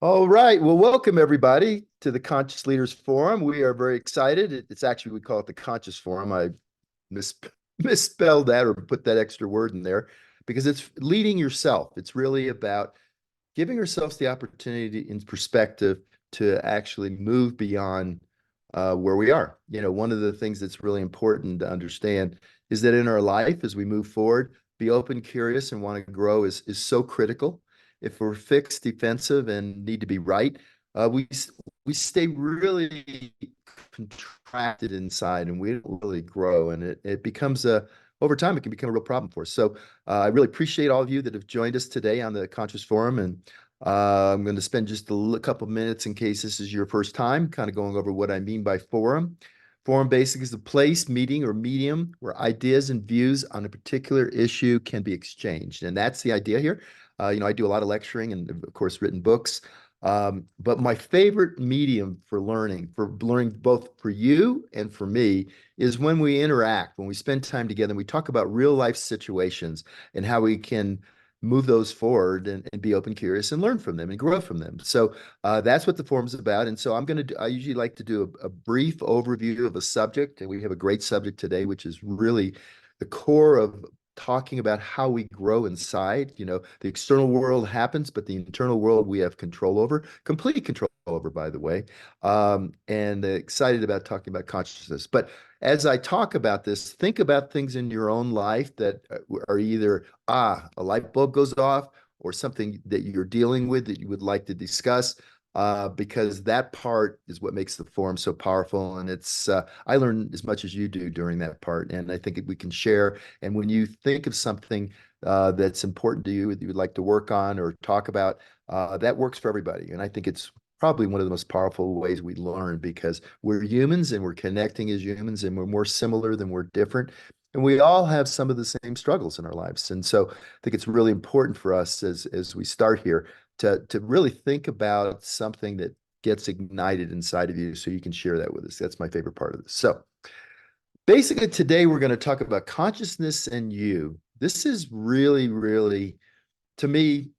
All right. Well, welcome everybody to the Conscious Leaders Forum. We are very excited. It's actually, we call it the Conscious Forum. I mis misspelled that or put that extra word in there because it's leading yourself. It's really about giving ourselves the opportunity in perspective to actually move beyond where we are. One of the things that's really important to understand is that in our life, as we move forward, be open, curious, and want to grow is so critical. If we're fixed, defensive, and need to be right, we stay really contracted inside, and we don't really grow, and it becomes a over time it can become a real problem for us. So I really appreciate all of you that have joined us today on the Conscious Forum, and I'm going to spend just a couple minutes in case this is your first time, kind of going over what I mean by forum. Forum basically is the place, meeting, or medium where ideas and views on a particular issue can be exchanged. And that's the idea here. I do a lot of lecturing and, of course, written books. But my favorite medium for learning both for you and for me, is when we interact, when we spend time together and we talk about real life situations and how we can move those forward and be open, curious, and learn from them and grow from them. So that's what the forum's about. And so I usually like to do a brief overview of a subject. And we have a great subject today, which is really the core of talking about how we grow inside. The external world happens, but the internal world we have control over, complete control over, by the way. And excited about talking about consciousness. But as I talk about this, think about things in your own life that are either, a light bulb goes off, or something that you're dealing with that you would like to discuss, because that part is what makes the forum so powerful. And I learn as much as you do during that part. And I think we can share. And when you think of something that's important to you that you would like to work on or talk about, that works for everybody. And I think it's probably one of the most powerful ways we learn, because we're humans and we're connecting as humans, and we're more similar than we're different. And we all have some of the same struggles in our lives. And so I think it's really important for us as we start here to really think about something that gets ignited inside of you so you can share that with us. That's my favorite part of this. So basically today we're going to talk about consciousness and you. This is really, really, to me,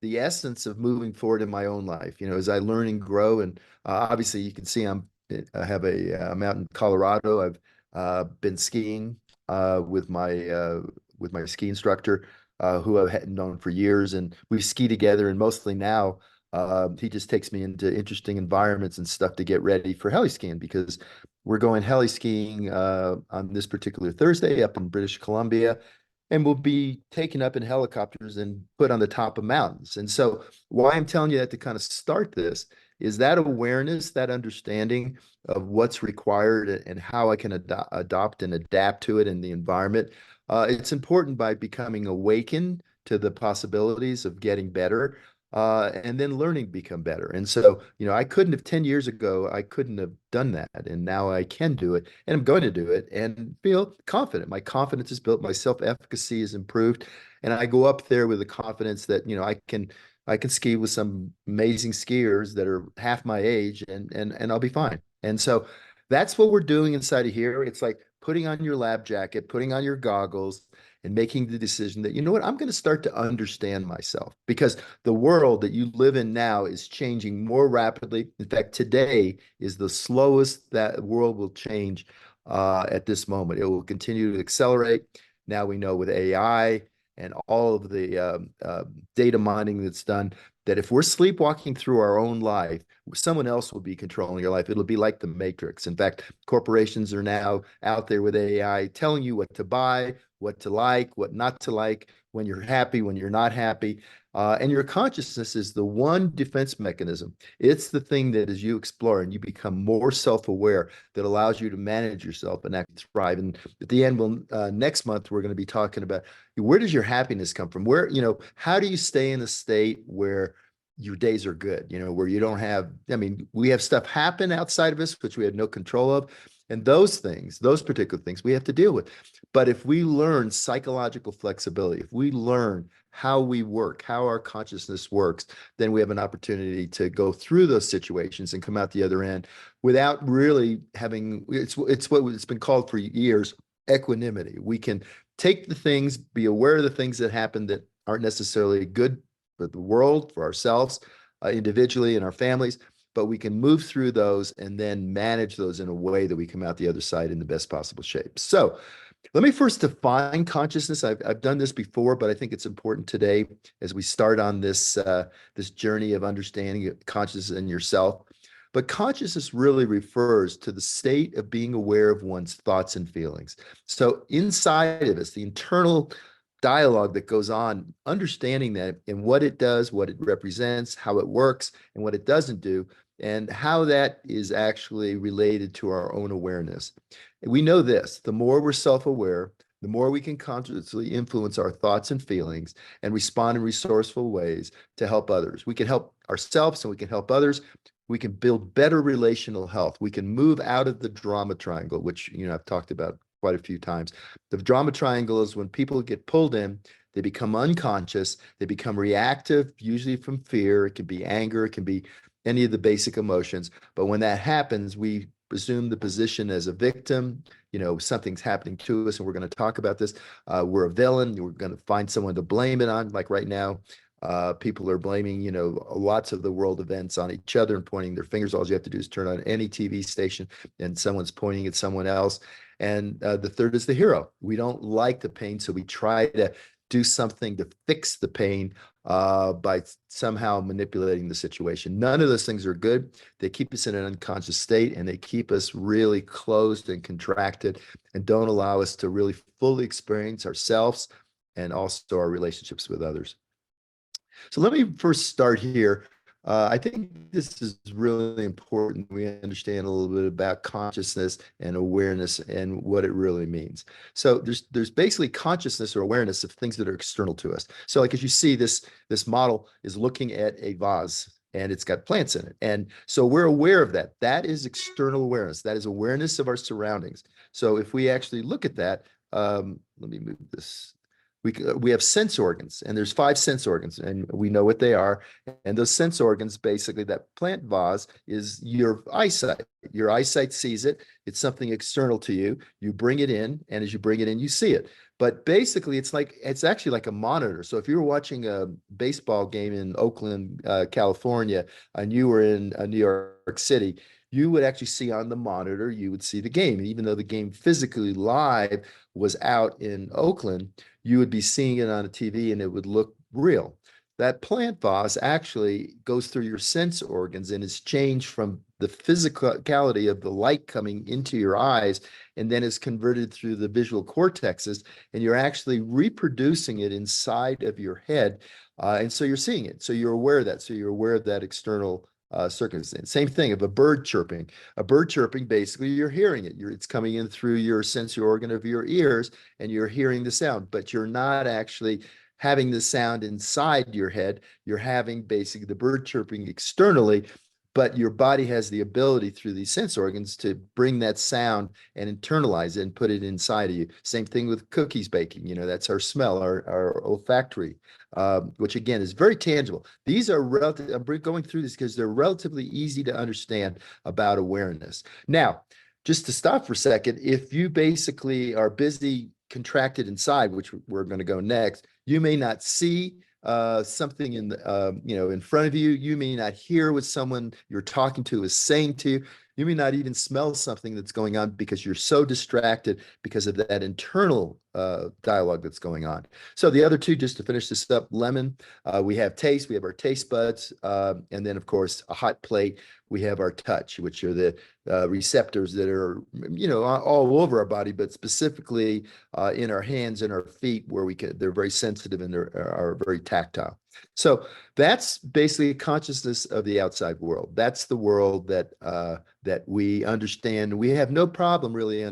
the essence of moving forward in my own life. As I learn and grow, and obviously you can see I'm out in Colorado. I've been skiing with my ski instructor, who I've known for years, and we ski together. And mostly now, he just takes me into interesting environments and stuff to get ready for heli skiing, because we're going heli skiing on this particular Thursday up in British Columbia, and we'll be taken up in helicopters and put on the top of mountains. And so, why I'm telling you that to kind of start this is that awareness, that understanding of what's required and how I can adopt and adapt to it in the environment. It's important by becoming awakened to the possibilities of getting better, and then learning to become better. And so, I couldn't have 10 years ago, I couldn't have done that. And now I can do it, and I'm going to do it and feel confident. My confidence is built, my self-efficacy is improved. And I go up there with the confidence that, I can ski with some amazing skiers that are half my age, and I'll be fine. And so that's what we're doing inside of here. It's like putting on your lab jacket, putting on your goggles, and making the decision that, I'm going to start to understand myself, because the world that you live in now is changing more rapidly. In fact, today is the slowest that the world will change at this moment. It will continue to accelerate. Now we know with AI and all of the data mining that's done, that if we're sleepwalking through our own life, someone else will be controlling your life. It'll be like the Matrix. In fact, corporations are now out there with AI telling you what to buy, what to like, what not to like, when you're happy, when you're not happy. And your consciousness is the one defense mechanism. It's the thing that, as you explore and you become more self-aware, that allows you to manage yourself and act thrive. And at the end, next month, we're going to be talking about, where does your happiness come from? How do you stay in a state where your days are good, where you don't have, we have stuff happen outside of us, which we have no control of. And those things, those particular things we have to deal with. But if we learn psychological flexibility, if we learn how we work, how our consciousness works, then we have an opportunity to go through those situations and come out the other end without really having, it's what it's been called for years, equanimity. We can take the things, be aware of the things that happen that aren't necessarily good for the world, for ourselves, individually in our families, but we can move through those and then manage those in a way that we come out the other side in the best possible shape. So let me first define consciousness. I've done this before, but I think it's important today as we start on this journey of understanding consciousness in yourself. But consciousness really refers to the state of being aware of one's thoughts and feelings. So inside of us, the internal dialogue that goes on, understanding that and what it does, what it represents, how it works, and what it doesn't do, and how that is actually related to our own awareness. We know this, the more we're self-aware, the more we can consciously influence our thoughts and feelings and respond in resourceful ways to help others. We can help ourselves and we can help others. We can build better relational health. We can move out of the drama triangle, which, I've talked about quite a few times. The drama triangle is when people get pulled in, they become unconscious, they become reactive, usually from fear. It can be anger, it can be any of the basic emotions. But when that happens, we assume the position as a victim. Something's happening to us, and we're going to talk about this. We're a villain. We're going to find someone to blame it on. Like right now, people are blaming, lots of the world events on each other and pointing their fingers. All you have to do is turn on any TV station and someone's pointing at someone else. And the third is the hero. We don't like the pain, so we try to do something to fix the pain by somehow manipulating the situation. None of those things are good. They keep us in an unconscious state, and they keep us really closed and contracted and don't allow us to really fully experience ourselves and also our relationships with others. So let me first start here. I think this is really important. We understand a little bit about consciousness and awareness and what it really means. So there's basically consciousness or awareness of things that are external to us. So like as you see, this model is looking at a vase and it's got plants in it. And so we're aware of that. That is external awareness. That is awareness of our surroundings. So if we actually look at that, let me move this. We have sense organs, and there's 5 sense organs, and we know what they are. And those sense organs, basically, that plant vase is your eyesight. Your eyesight sees it. It's something external to you. You bring it in, and as you bring it in, you see it. But basically, it's actually like a monitor. So if you were watching a baseball game in Oakland, California, and you were in New York City, you would actually see on the monitor, you would see the game. And even though the game physically live was out in Oakland, you would be seeing it on a TV and it would look real. That plant vase actually goes through your sense organs and is changed from the physicality of the light coming into your eyes, and then is converted through the visual cortexes, and you're actually reproducing it inside of your head. And so you're seeing it. So you're aware of that. So you're aware of that external circumstance. Same thing of a bird chirping. A bird chirping, basically, you're hearing it. It's coming in through your sensory organ of your ears, and you're hearing the sound, but you're not actually having the sound inside your head. You're having basically the bird chirping externally, but your body has the ability through these sense organs to bring that sound and internalize it and put it inside of you. Same thing with cookies baking. That's our smell, our olfactory, which again is very tangible. These are relative. I'm going through this because they're relatively easy to understand about awareness. Now, just to stop for a second, if you basically are busy contracted inside, which we're going to go next, you may not see something in the, in front of you. You may not hear what someone you're talking to is saying to you. You may not even smell something that's going on because you're so distracted because of that internal dialogue that's going on. So the other two, just to finish this up, lemon, we have taste, we have our taste buds, and then of course a hot plate, we have our touch, which are the receptors that are, all over our body, but specifically in our hands and our feet, where they're very sensitive and are very tactile. So that's basically consciousness of the outside world. That's the world that we understand. We have no problem really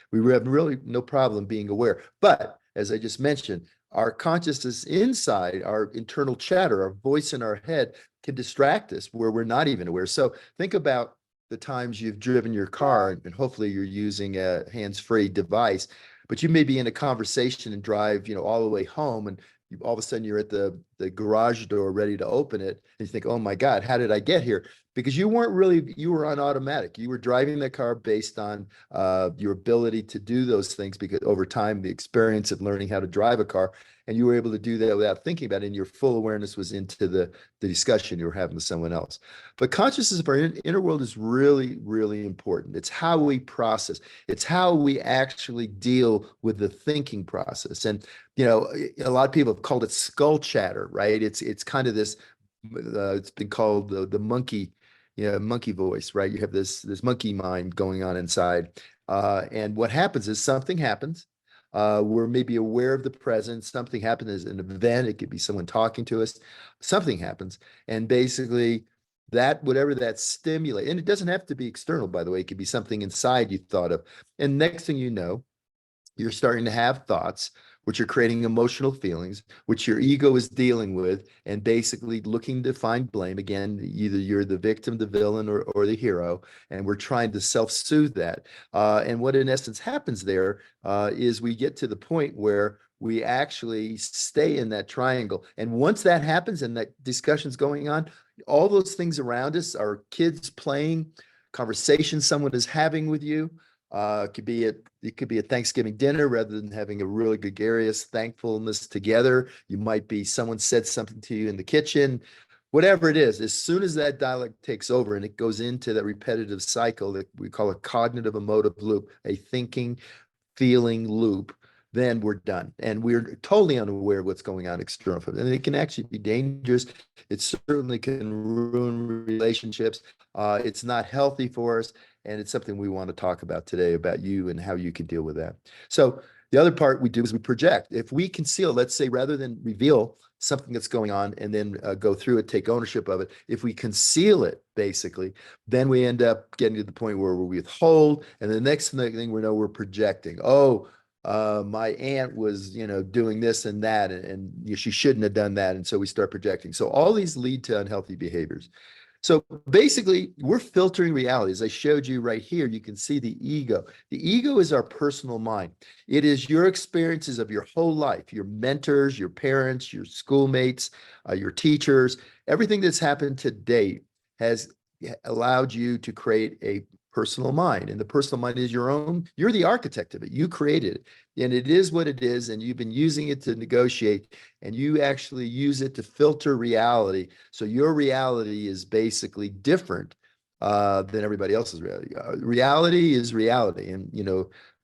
we have really no problem being aware. But as I just mentioned, our consciousness inside, our internal chatter, our voice in our head can distract us where we're not even aware. So think about the times you've driven your car, and hopefully you're using a hands-free device, but you may be in a conversation and drive, all the way home, and all of a sudden you're at the the garage door ready to open it, and you think, oh my God, how did I get here? Because you weren't really, you were on automatic. You were driving the car based on your ability to do those things, because over time, the experience of learning how to drive a car, and you were able to do that without thinking about it, and your full awareness was into the discussion you were having with someone else. But consciousness of our inner world is really, really important. It's how we process. It's how we actually deal with the thinking process. And, you know, a lot of people have called it skull chatter, right? It's kind of this, it's been called the monkey, monkey voice, right? You have this monkey mind going on inside. And what happens is something happens. We're maybe aware of the present. Something happened as an event. It could be someone talking to us. Something happens. And basically, that whatever that stimulate, and it doesn't have to be external, by the way, it could be something inside you thought of. And next thing you know, you're starting to have thoughts, which are creating emotional feelings, which your ego is dealing with, and basically looking to find blame. Again, either you're the victim, the villain, or the hero, and we're trying to self-soothe that. And what in essence happens there is we get to the point where we actually stay in that triangle. And once that happens and that discussion's going on, all those things around us, our kids playing, conversations someone is having with you, it could be a Thanksgiving dinner rather than having a really gregarious thankfulness together. You might be someone said something to you in the kitchen, whatever it is. As soon as that dialogue takes over and it goes into that repetitive cycle that we call a cognitive emotive loop, a thinking, feeling loop, then we're done. And we're totally unaware of what's going on external. And it can actually be dangerous. It certainly can ruin relationships. It's not healthy for us. And it's something we want to talk about today, about you and how you can deal with that. So the other part we do is we project. If we conceal, let's say, rather than reveal something that's going on and then go through it, take ownership of it, if we conceal it, basically, then we end up getting to the point where we withhold. And the next thing we know, we're projecting. Oh, my aunt was, doing this and that, and she shouldn't have done that. And so we start projecting. So all these lead to unhealthy behaviors. So basically, we're filtering reality. As I showed you right here, you can see the ego. The ego is our personal mind. It is your experiences of your whole life, your mentors, your parents, your schoolmates, your teachers. Everything that's happened to date has allowed you to create a personal mind. And the personal mind is your own. You're the architect of it. You created it. And it is what it is. And you've been using it to negotiate. And you actually use it to filter reality. So your reality is basically different than everybody else's reality. Reality is reality. And,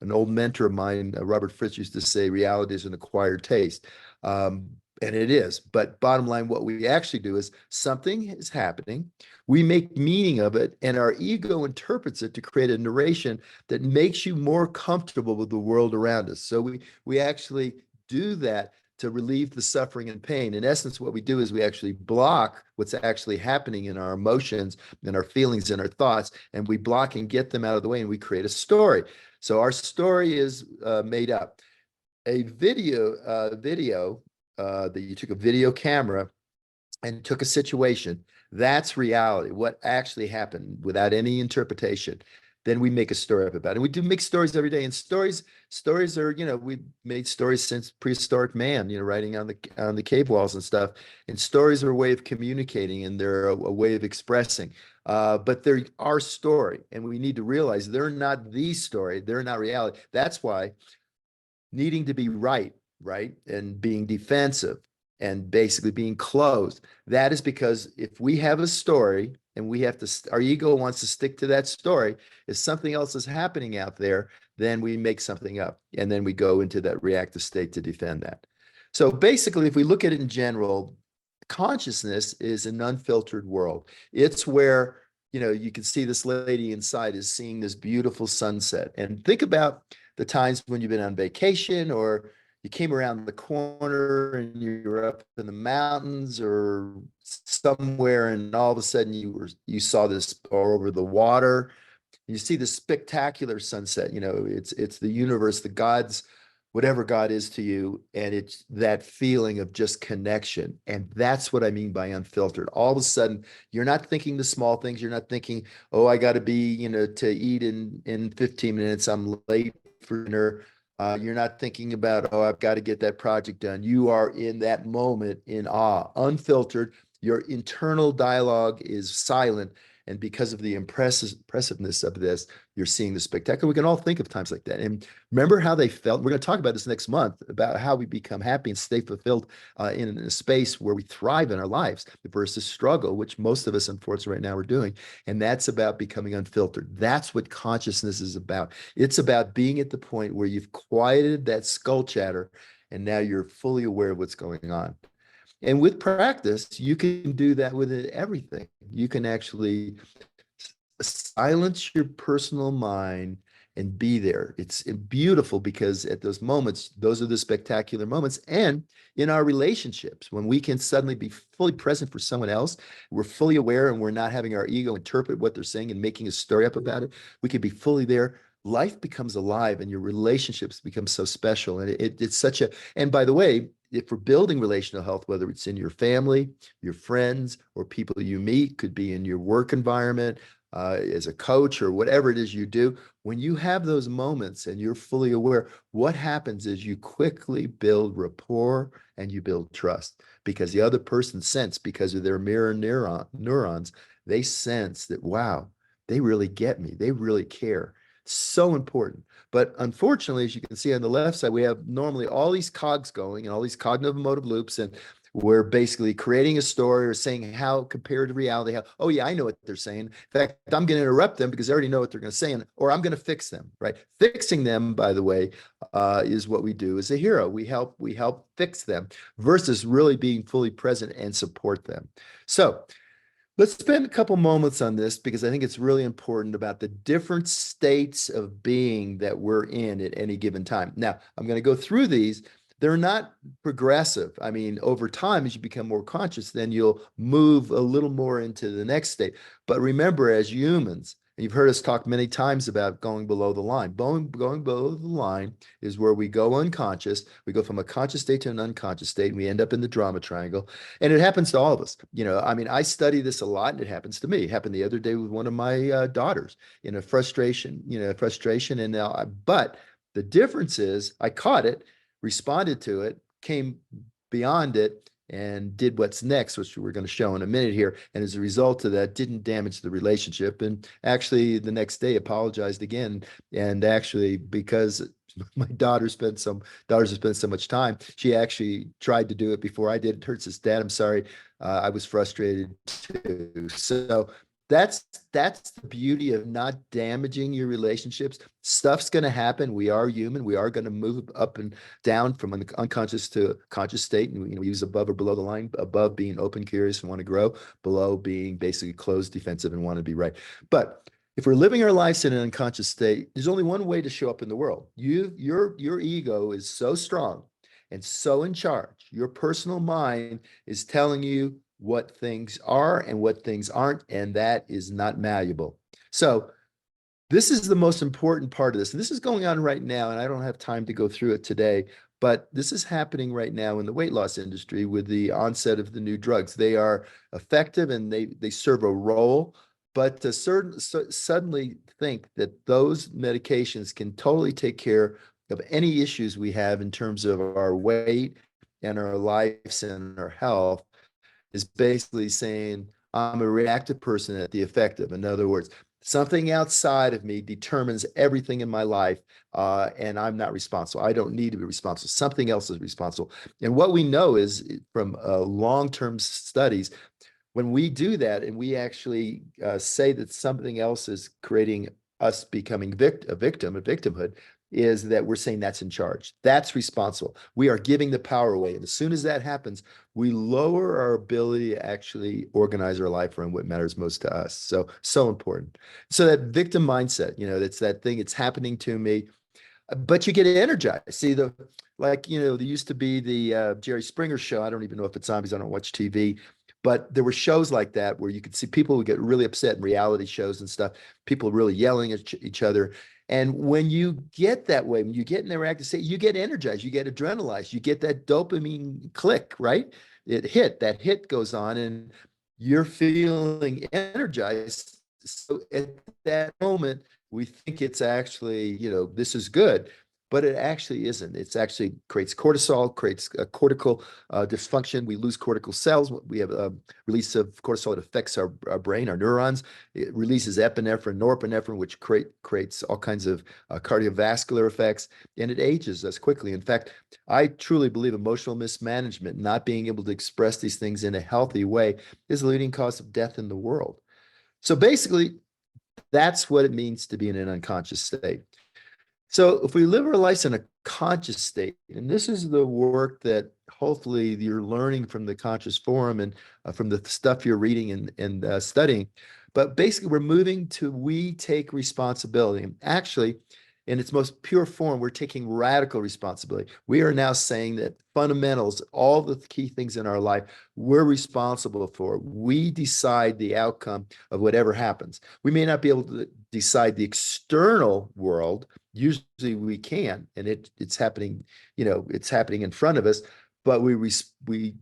an old mentor of mine, Robert Fritz, used to say, reality is an acquired taste. And it is. But bottom line, what we actually do is something is happening. We make meaning of it, and our ego interprets it to create a narration that makes you more comfortable with the world around us. So we actually do that to relieve the suffering and pain. In essence, what we do is we actually block what's actually happening in our emotions and our feelings and our thoughts, and we block and get them out of the way, and we create a story. So our story is made up. A video that you took a video camera and took a situation, that's reality, what actually happened without any interpretation. Then we make a story up about it. And we do make stories every day. And stories are, we've made stories since prehistoric man, writing on the cave walls and stuff. And stories are a way of communicating, and they're a way of expressing. But they're our story. And we need to realize they're not the story. They're not reality. That's why needing to be right, and being defensive and basically being closed. That is because if we have a story and we have to, our ego wants to stick to that story. If something else is happening out there, then we make something up, and then we go into that reactive state to defend that. So basically, if we look at it in general, consciousness is an unfiltered world. It's where, you can see this lady inside is seeing this beautiful sunset. And think about the times when you've been on vacation, or you came around the corner and you're up in the mountains or somewhere, and all of a sudden you saw this, or over the water, you see this spectacular sunset. It's the universe, the gods, whatever God is to you, and it's that feeling of just connection. And that's what I mean by unfiltered. All of a sudden, you're not thinking the small things. You're not thinking, oh, I got to be, to eat in 15 minutes. I'm late for dinner. You're not thinking about, oh, I've got to get that project done. You are in that moment in awe, unfiltered. Your internal dialogue is silent. And because of the impressiveness of this, you're seeing the spectacular. We can all think of times like that. And remember how they felt. We're going to talk about this next month about how we become happy and stay fulfilled in a space where we thrive in our lives versus struggle, which most of us, unfortunately, right now are doing. And that's about becoming unfiltered. That's what consciousness is about. It's about being at the point where you've quieted that skull chatter and now you're fully aware of what's going on. And with practice, you can do that with everything. You can actually silence your personal mind and be there. It's beautiful because at those moments, those are the spectacular moments. And in our relationships, when we can suddenly be fully present for someone else, we're fully aware and we're not having our ego interpret what they're saying and making a story up about it. We can be fully there. Life becomes alive and your relationships become so special. And it's such a, and by the way, if we're building relational health, whether it's in your family, your friends, or people you meet, could be in your work environment, as a coach or whatever it is you do, when you have those moments and you're fully aware, what happens is you quickly build rapport and you build trust because the other person sense because of their mirror neurons, they sense that, wow, they really get me. They really care. So important. But unfortunately, as you can see on the left side, we have normally all these cogs going and all these cognitive emotive loops, and we're basically creating a story or saying how compared to reality, how, oh yeah, I know what they're saying. In fact, I'm going to interrupt them because I already know what they're going to say, or I'm going to fix them, right? Fixing them, by the way, is what we do as a hero. We help fix them versus really being fully present and support them. So let's spend a couple moments on this because I think it's really important about the different states of being that we're in at any given time. Now, I'm going to go through these. They're not progressive. I mean, over time, as you become more conscious, then you'll move a little more into the next state. But remember, as humans, and you've heard us talk many times about going below the line. Going below the line is where we go unconscious. We go from a conscious state to an unconscious state, and we end up in the drama triangle. And it happens to all of us. I mean, I study this a lot, and it happens to me. It happened the other day with one of my daughters in a frustration. And now, but the difference is I caught it, responded to it, came beyond it, and did what's next, which we're going to show in a minute here. And as a result of that, didn't damage the relationship. And actually, the next day, apologized again. And actually, because my daughters have spent so much time, she actually tried to do it before I did. Her says, Dad, I'm sorry. I was frustrated too. So that's the beauty of not damaging your relationships. Stuff's going to happen. We are human. We are going to move up and down from an unconscious to conscious state. And we use above or below the line, above being open, curious, and want to grow, below being basically closed, defensive, and want to be right. But if we're living our lives in an unconscious state, there's only one way to show up in the world. Your ego is so strong and so in charge. Your personal mind is telling you what things are and what things aren't, and that is not malleable. So this is the most important part of this. And this is going on right now, and I don't have time to go through it today, but this is happening right now in the weight loss industry with the onset of the new drugs. They are effective and they serve a role, but to suddenly think that those medications can totally take care of any issues we have in terms of our weight and our lives and our health is basically saying I'm a reactive person at the effective. In other words, something outside of me determines everything in my life, and I'm not responsible. I don't need to be responsible. Something else is responsible. And what we know is from long-term studies, when we do that and we actually say that something else is creating us becoming a victimhood, is that we're saying that's in charge. That's responsible. We are giving the power away. And as soon as that happens, we lower our ability to actually organize our life around what matters most to us. So important. So that victim mindset, that's that thing, it's happening to me, but you get energized. See, there used to be the Jerry Springer show. I don't even know if it's on because I don't watch TV, but there were shows like that where you could see people would get really upset in reality shows and stuff, people really yelling at each other. And when you get that way, when you get in their active state, you get energized, you get adrenalized, you get that dopamine click, right? That hit goes on and you're feeling energized. So at that moment, we think it's actually, this is good. but it actually isn't. It's actually creates cortisol, creates a cortical dysfunction. We lose cortical cells. We have a release of cortisol. It affects our brain, our neurons. It releases epinephrine, norepinephrine, which creates all kinds of cardiovascular effects, and it ages us quickly. In fact, I truly believe emotional mismanagement, not being able to express these things in a healthy way, is the leading cause of death in the world. So basically, that's what it means to be in an unconscious state. So if we live our lives in a conscious state, and this is the work that hopefully you're learning from the Conscious Forum and from the stuff you're reading and studying, but basically we're moving to we take responsibility. And actually, in its most pure form, we're taking radical responsibility. We are now saying that fundamentals, all the key things in our life, we're responsible for. We decide the outcome of whatever happens. We may not be able to decide the external world. Usually we can, and it's happening, it's happening in front of us, but we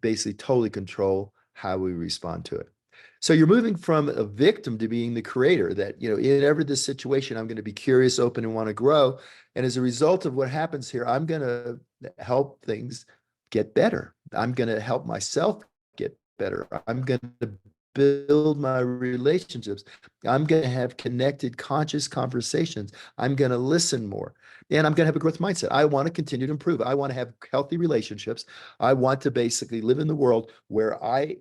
basically totally control how we respond to it. So you're moving from a victim to being the creator, that, in every this situation, I'm going to be curious, open, and want to grow. And as a result of what happens here, I'm going to help things get better. I'm going to help myself get better. I'm going to build my relationships. I'm going to have connected, conscious conversations. I'm going to listen more. And I'm going to have a growth mindset. I want to continue to improve. I want to have healthy relationships. I want to basically live in the world where I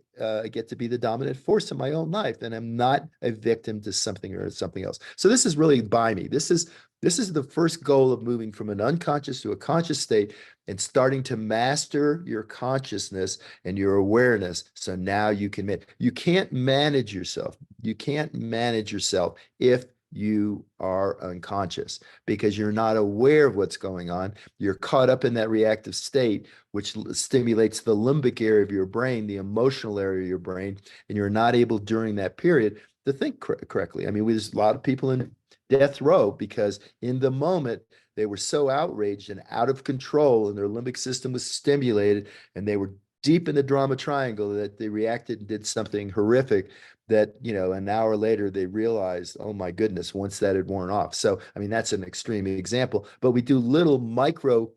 get to be the dominant force in my own life, and I'm not a victim to something or something else. So this is really by me. This is the first goal of moving from an unconscious to a conscious state and starting to master your consciousness and your awareness. So now you can't manage yourself. You can't manage yourself if you are unconscious, because you're not aware of what's going on. You're caught up in that reactive state, which stimulates the limbic area of your brain, the emotional area of your brain, and you're not able during that period to think correctly. I mean, there's a lot of people in death row because in the moment they were so outraged and out of control, and their limbic system was stimulated, and they were deep in the drama triangle, that they reacted and did something horrific that, an hour later they realized, oh my goodness, once that had worn off. So, I mean, that's an extreme example, but we do little micro,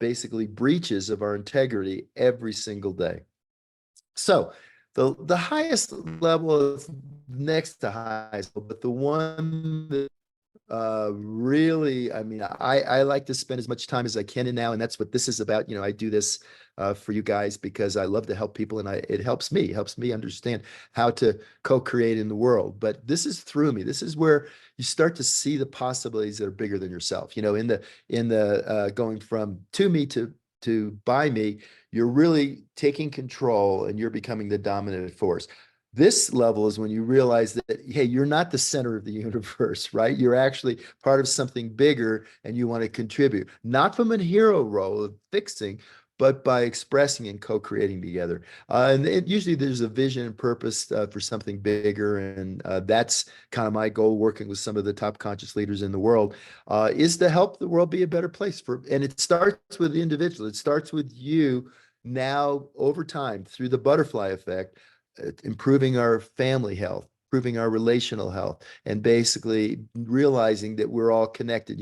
basically breaches of our integrity every single day. So the highest level is next to highest, but the one that really, I mean, I like to spend as much time as I can in now, and that's what this is about. I do this for you guys because I love to help people, and it helps me understand how to co-create in the world. But this is through me. This is where you start to see the possibilities that are bigger than yourself. In the going from to me to by me, you're really taking control and you're becoming the dominant force. This level is when you realize that, hey, you're not the center of the universe, right? You're actually part of something bigger and you want to contribute, not from a hero role of fixing, but by expressing and co-creating together. Usually there's a vision and purpose for something bigger. And that's kind of my goal, working with some of the top conscious leaders in the world, is to help the world be a better place and it starts with the individual. It starts with you now over time through the butterfly effect, improving our family health, improving our relational health, and basically realizing that we're all connected.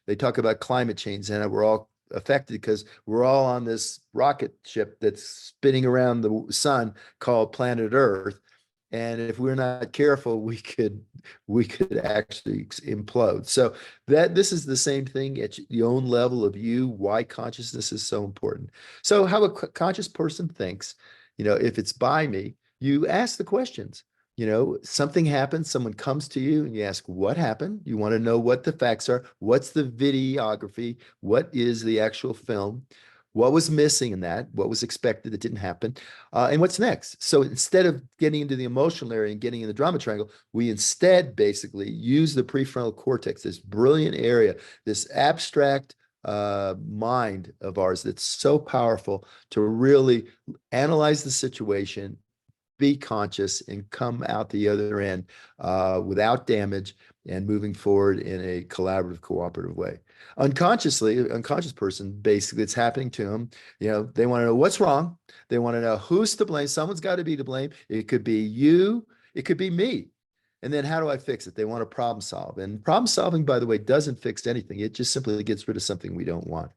They talk about climate change, and we're all affected because we're all on this rocket ship that's spinning around the sun called planet Earth. And if we're not careful, we could actually implode. So this is the same thing at your own level of you, why consciousness is so important. So how a conscious person thinks, if it's by me, you ask the questions. Something happens, someone comes to you and you ask, what happened? You want to know what the facts are. What's the videography? What is the actual film? What was missing in that? What was expected that didn't happen? And what's next? So instead of getting into the emotional area and getting in the drama triangle, we instead basically use the prefrontal cortex, this brilliant area, this abstract mind of ours that's so powerful to really analyze the situation, be conscious, and come out the other end without damage and moving forward in a collaborative, cooperative way. Unconsciously, unconscious person, basically it's happening to them. They want to know what's wrong. They want to know who's to blame. Someone's got to be to blame. It could be you. It could be me. And then how do I fix it? They want to problem solve. And problem solving, by the way, doesn't fix anything. It just simply gets rid of something we don't want.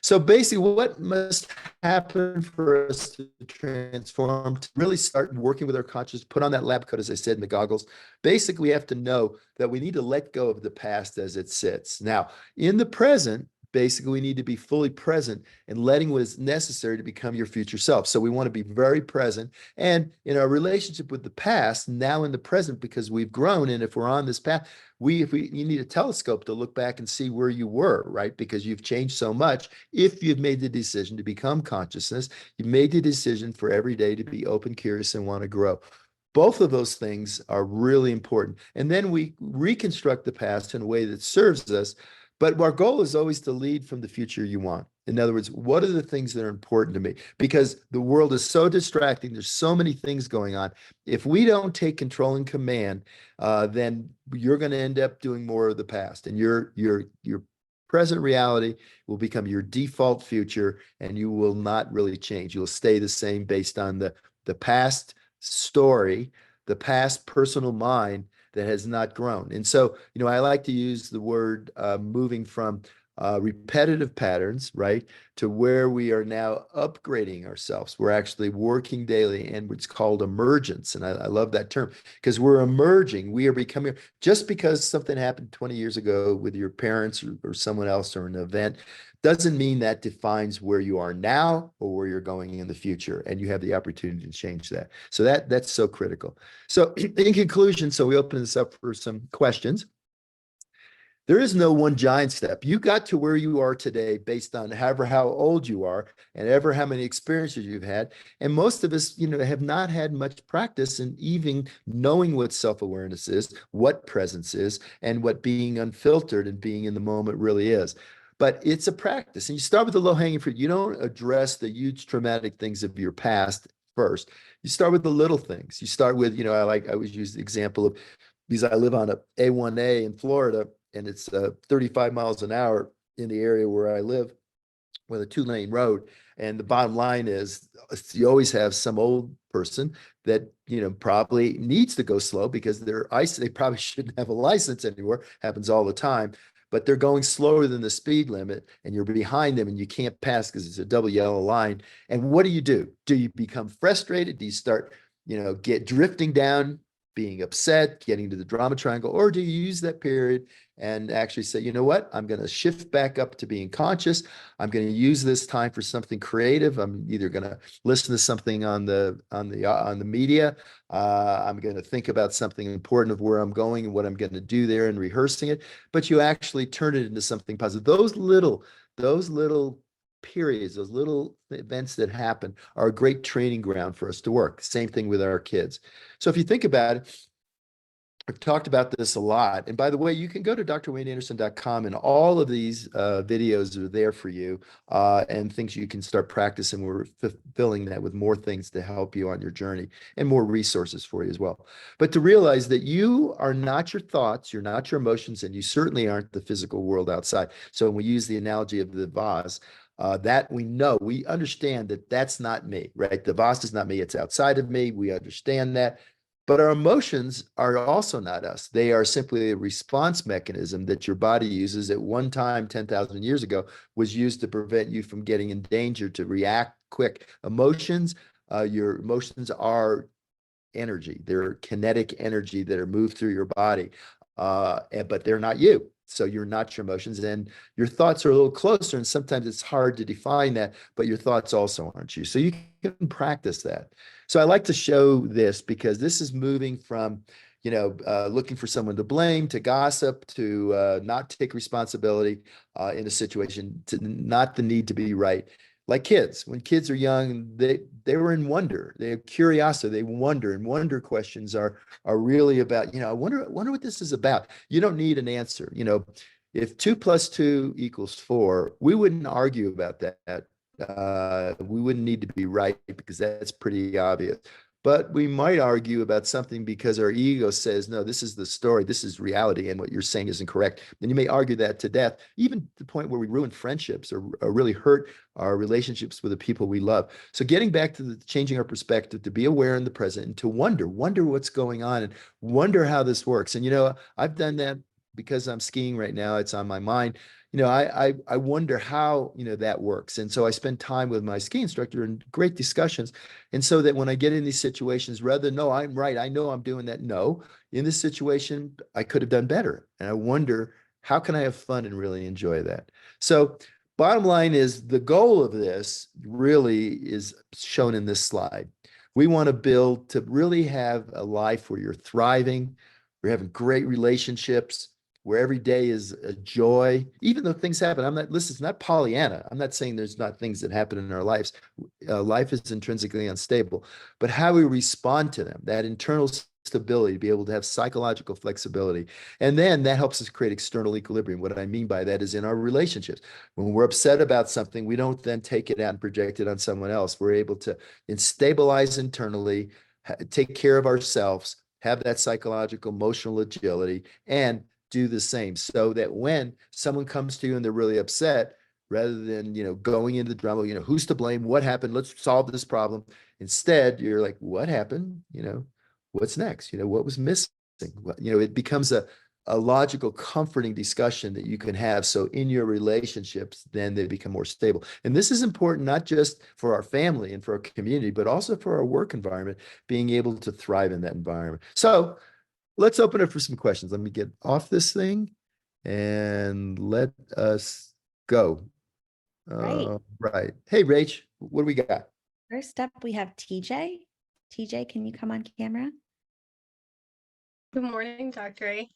So basically, what must happen for us to transform, to really start working with our conscious, put on that lab coat, as I said, in the goggles? Basically, we have to know that we need to let go of the past as it sits. Now, in the present, basically, we need to be fully present and letting what is necessary to become your future self. So we want to be very present. And in our relationship with the past, now in the present, because we've grown, and if we're on this path, you need a telescope to look back and see where you were, right? Because you've changed so much. If you've made the decision to become consciousness, you've made the decision for every day to be open, curious, and want to grow. Both of those things are really important. And then we reconstruct the past in a way that serves us. But our goal is always to lead from the future you want. In other words, what are the things that are important to me? Because the world is so distracting. There's so many things going on. If we don't take control and command, then you're going to end up doing more of the past. And your present reality will become your default future, and you will not really change. You'll stay the same based on the past story, the past personal mind that has not grown. And so, I like to use the word moving from repetitive patterns, right, to where we are now upgrading ourselves. We're actually working daily, and it's called emergence. And I love that term because we're emerging. We are becoming, just because something happened 20 years ago with your parents or someone else or an event, doesn't mean that defines where you are now or where you're going in the future. And you have the opportunity to change that. So that's so critical. So in conclusion, so we open this up for some questions. There is no one giant step. You got to where you are today based on how old you are and how many experiences you've had. And most of us, have not had much practice in even knowing what self-awareness is, what presence is, and what being unfiltered and being in the moment really is. But it's a practice. And you start with the low-hanging fruit. You don't address the huge traumatic things of your past first. You start with the little things. You start with, I always use the example of, because I live on a A1A in Florida, and it's 35 miles an hour in the area where I live with a 2-lane road. And the bottom line is you always have some old person that, probably needs to go slow because they probably shouldn't have a license anymore. Happens all the time. But they're going slower than the speed limit, and you're behind them and you can't pass because it's a double yellow line. And what do? Do you become frustrated? Do you start, get drifting down, being upset, getting to the drama triangle? Or do you use that period and actually say, you know what, I'm going to shift back up to being conscious. I'm going to use this time for something creative. I'm either going to listen to something on the media. I'm going to think about something important of where I'm going and what I'm going to do there and rehearsing it. But you actually turn it into something positive. Those little periods, those little events that happen are a great training ground for us to work. Same thing with our kids. So if you think about it, I've talked about this a lot. And by the way, you can go to drwayneanderson.com, and all of these videos are there for you and things you can start practicing. We're filling that with more things to help you on your journey and more resources for you as well. But to realize that you are not your thoughts, you're not your emotions, and you certainly aren't the physical world outside. So when we use the analogy of the vase, that we understand that that's not me, right? The vase is not me, it's outside of me. We understand that. But our emotions are also not us. They are simply a response mechanism that your body uses. At one time, 10,000 years ago, was used to prevent you from getting in danger, to react quick. Your emotions are energy. They're kinetic energy that are moved through your body, but they're not you. So you're not your emotions, and your thoughts are a little closer. And sometimes it's hard to define that, but your thoughts also aren't you. So you can practice that. So I like to show this because this is moving from, looking for someone to blame, to gossip, to not take responsibility in a situation, to not the need to be right. Like kids, when kids are young, they were in wonder. They have curiosity. They wonder, and wonder questions are really about, I wonder what this is about. You don't need an answer. If 2 + 2 = 4, we wouldn't argue about that. We wouldn't need to be right because that's pretty obvious. but we might argue about something because our ego says, no, this is the story, this is reality, and what you're saying isn't correct. And you may argue that to death, even to the point where we ruin friendships or really hurt our relationships with the people we love. So getting back to changing our perspective, to be aware in the present and to wonder what's going on and wonder how this works. And, I've done that because I'm skiing right now. It's on my mind. I wonder how, that works. And so I spend time with my ski instructor and great discussions. And so that when I get in these situations, rather than, no, I'm right, I know I'm doing that. No, in this situation, I could have done better. And I wonder, how can I have fun and really enjoy that? So bottom line is the goal of this really is shown in this slide. We want to build to really have a life where you're thriving, we're having great relationships, where every day is a joy, even though things happen. Listen, it's not Pollyanna. I'm not saying there's not things that happen in our lives. Life is intrinsically unstable, but how we respond to them, that internal stability, to be able to have psychological flexibility. And then that helps us create external equilibrium. What I mean by that is in our relationships. When we're upset about something, we don't then take it out and project it on someone else. We're able to stabilize internally, take care of ourselves, have that psychological, emotional agility, and do the same, so that when someone comes to you and they're really upset, rather than, going into the drama, who's to blame, what happened, let's solve this problem. Instead, you're like, what happened? What's next? What was missing? It becomes a logical, comforting discussion that you can have. So in your relationships, then they become more stable. And this is important, not just for our family and for our community, but also for our work environment, being able to thrive in that environment. So let's open it for some questions. Let me get off this thing and let us go. Right. Right. Hey, Rach, what do we got? First up, we have TJ. TJ, can you come on camera? Good morning, Dr. A.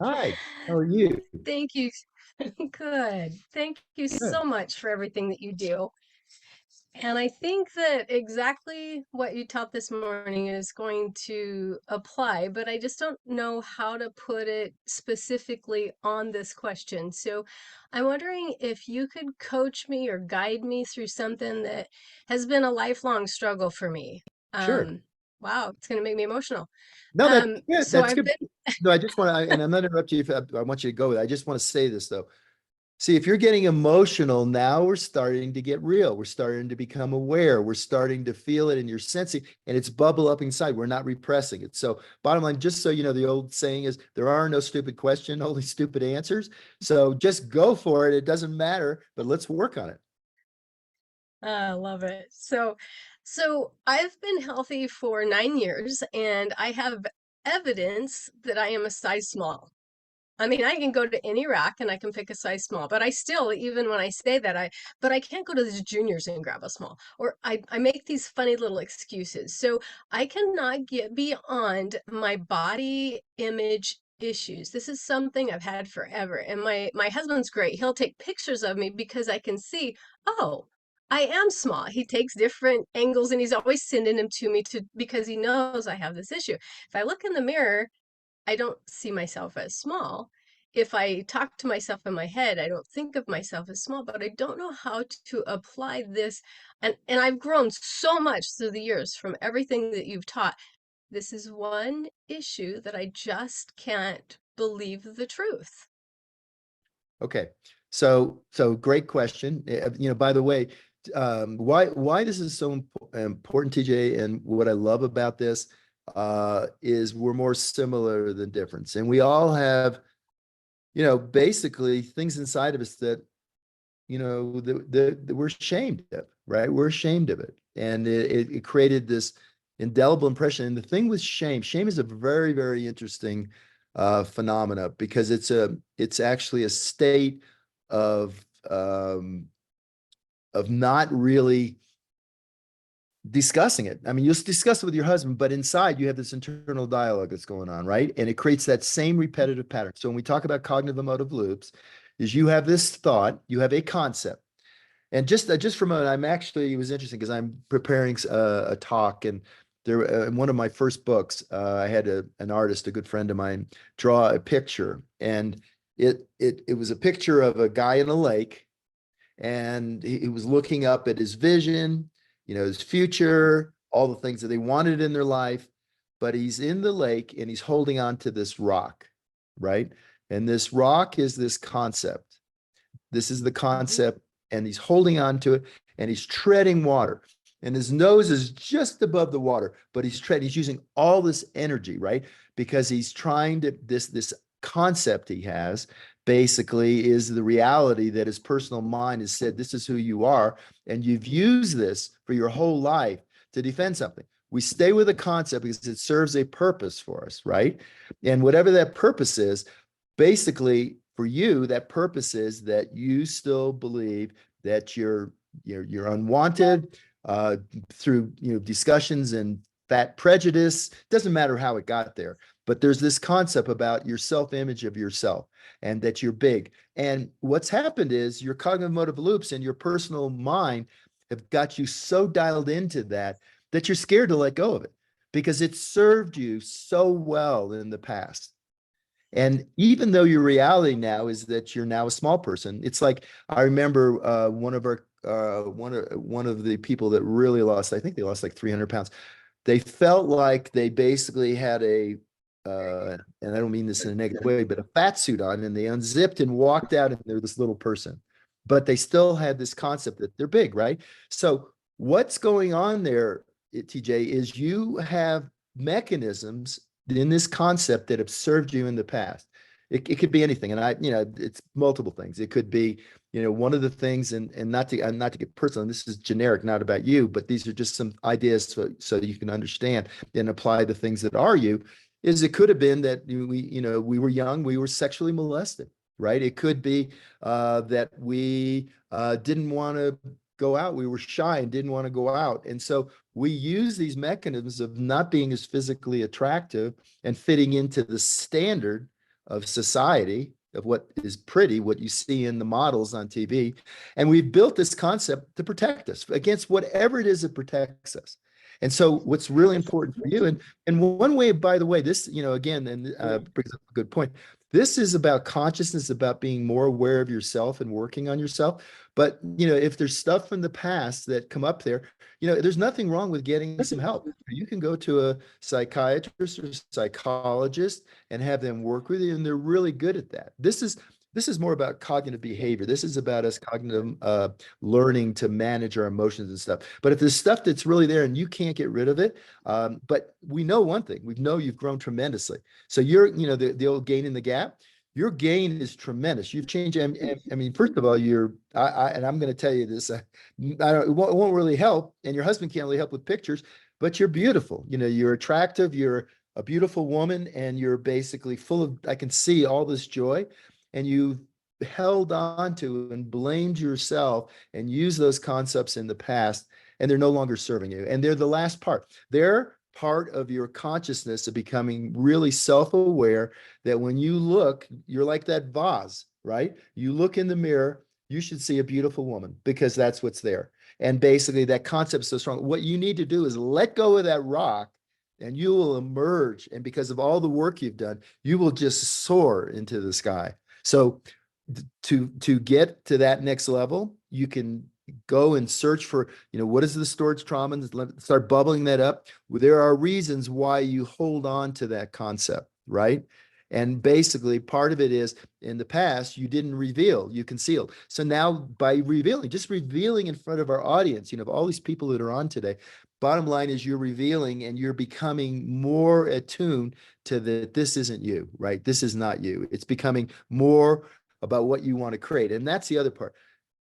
Hi, how are you? Thank you. Good. Thank you Good. so much for everything that you do. And I think that exactly what you taught this morning is going to apply, but I just don't know how to put it specifically on this question. So I'm wondering if you could coach me or guide me through something that has been a lifelong struggle for me. Sure. Wow, it's going to make me emotional. No, that's good. So That's I've good. been No, I just want to, and I'm not interrupting you. I want you to go with it. I just want to say this though. See, if you're getting emotional, now we're starting to get real. We're starting to become aware. We're starting to feel it and you're sensing, and it's bubble up inside. We're not repressing it. So bottom line, just so you know, the old saying is there are no stupid questions, only stupid answers. So just go for it. It doesn't matter, but let's work on it. I love it. So I've been healthy for 9 years and I have evidence that I am a size small. I mean, I can go to any rack and I can pick a size small, but I still, even when I say that, but I can't go to the juniors and grab a small, or I make these funny little excuses. So I cannot get beyond my body image issues. This is something I've had forever. And my husband's great. He'll take pictures of me because I can see, oh, I am small. He takes different angles and he's always sending them to me because he knows I have this issue. If I look in the mirror, I don't see myself as small. If I talk to myself in my head, I don't think of myself as small, but I don't know how to apply this. And I've grown so much through the years from everything that you've taught. This is one issue that I just can't believe the truth. Okay. So great question. By the way, why this is so important, TJ, and what I love about this is we're more similar than difference. And we all have, basically things inside of us that, that we're ashamed of, right? We're ashamed of it. And it created this indelible impression. And the thing with shame is a very, very interesting phenomena because it's actually a state of not really discussing it. I mean, you'll discuss it with your husband, but inside you have this internal dialogue that's going on, right? And it creates that same repetitive pattern. So when we talk about cognitive emotive loops, is you have this thought, you have a concept. And just from I'm actually, it was interesting because I'm preparing a talk, and there in one of my first books, I had an artist, a good friend of mine, draw a picture, and it was a picture of a guy in a lake, and he was looking up at his vision, his future, all the things that they wanted in their life, but he's in the lake and he's holding on to this rock, right? And this rock is this concept. This is the concept, and he's holding on to it, and he's treading water. And his nose is just above the water, but he's using all this energy, right? Because he's trying to, this concept he has basically is the reality that his personal mind has said, this is who you are. And you've used this for your whole life to defend something. We stay with a concept because it serves a purpose for us, right? And whatever that purpose is, basically for you, that purpose is that you still believe that you're unwanted through discussions and that prejudice. Doesn't matter how it got there, but there's this concept about your self-image of yourself and that you're big. And what's happened is your cognitive motive loops and your personal mind have got you so dialed into that you're scared to let go of it because it served you so well in the past. And even though your reality now is that you're now a small person, it's like I remember one of the people that really lost, I think they lost like 300 pounds. They felt like they basically had and I don't mean this in a negative way, but a fat suit on, and they unzipped and walked out, and they're this little person. But they still had this concept that they're big, right? So what's going on there, TJ, is you have mechanisms in this concept that have served you in the past. It could be anything. And it's multiple things. It could be, one of the things, and not to get personal, and this is generic, not about you, but these are just some ideas so you can understand and apply the things that are you, is it could have been that we were young, we were sexually molested, right? It could be that we didn't want to go out. We were shy and didn't want to go out. And so we use these mechanisms of not being as physically attractive and fitting into the standard of society of what is pretty, what you see in the models on TV. And we've built this concept to protect us against whatever it is that protects us. And so what's really important for you, and one way, by the way, this, again, and brings up a good point. This is about consciousness, about being more aware of yourself and working on yourself. But, if there's stuff from the past that come up there, there's nothing wrong with getting some help. You can go to a psychiatrist or psychologist and have them work with you, and they're really good at that. This is more about cognitive behavior. This is about us cognitive learning to manage our emotions and stuff. But if there's stuff that's really there and you can't get rid of it, but we know one thing, we know you've grown tremendously. So you're, the old gain in the gap, your gain is tremendous. You've changed. I mean, first of all, and I'm going to tell you this, it won't really help. And your husband can't really help with pictures, but you're beautiful. You're attractive. You're a beautiful woman, and you're basically full of, I can see all this joy. And you've held on to and blamed yourself and used those concepts in the past, and they're no longer serving you. And they're the last part. They're part of your consciousness of becoming really self-aware that when you look, you're like that vase, right? You look in the mirror, you should see a beautiful woman because that's what's there. And basically that concept is so strong. What you need to do is let go of that rock, and you will emerge. And because of all the work you've done, you will just soar into the sky. So to get to that next level, you can go and search for, what is the storage trauma, and start bubbling that up. There are reasons why you hold on to that concept, right? And basically part of it is in the past, you didn't reveal, you concealed. So now by just revealing in front of our audience, of all these people that are on today, bottom line is you're revealing and you're becoming more attuned to this isn't you, right? This is not you. It's becoming more about what you want to create. And that's the other part.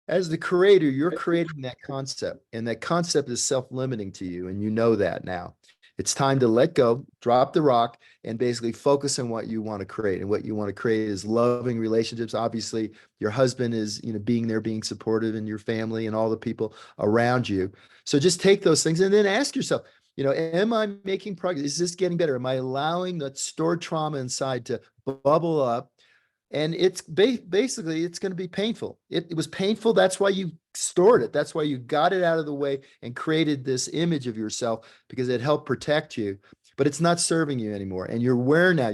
As the creator, you're creating that concept, and that concept is self-limiting to you. And you know that now. It's time to let go, drop the rock, and basically focus on what you want to create. And what you want to create is loving relationships. Obviously, your husband is, being there, being supportive, and your family and all the people around you. So just take those things and then ask yourself, am I making progress? Is this getting better? Am I allowing that stored trauma inside to bubble up? And it's basically, it's going to be painful. It was painful. That's why you stored it. That's why you got it out of the way and created this image of yourself, because it helped protect you. But it's not serving you anymore. And you're aware now.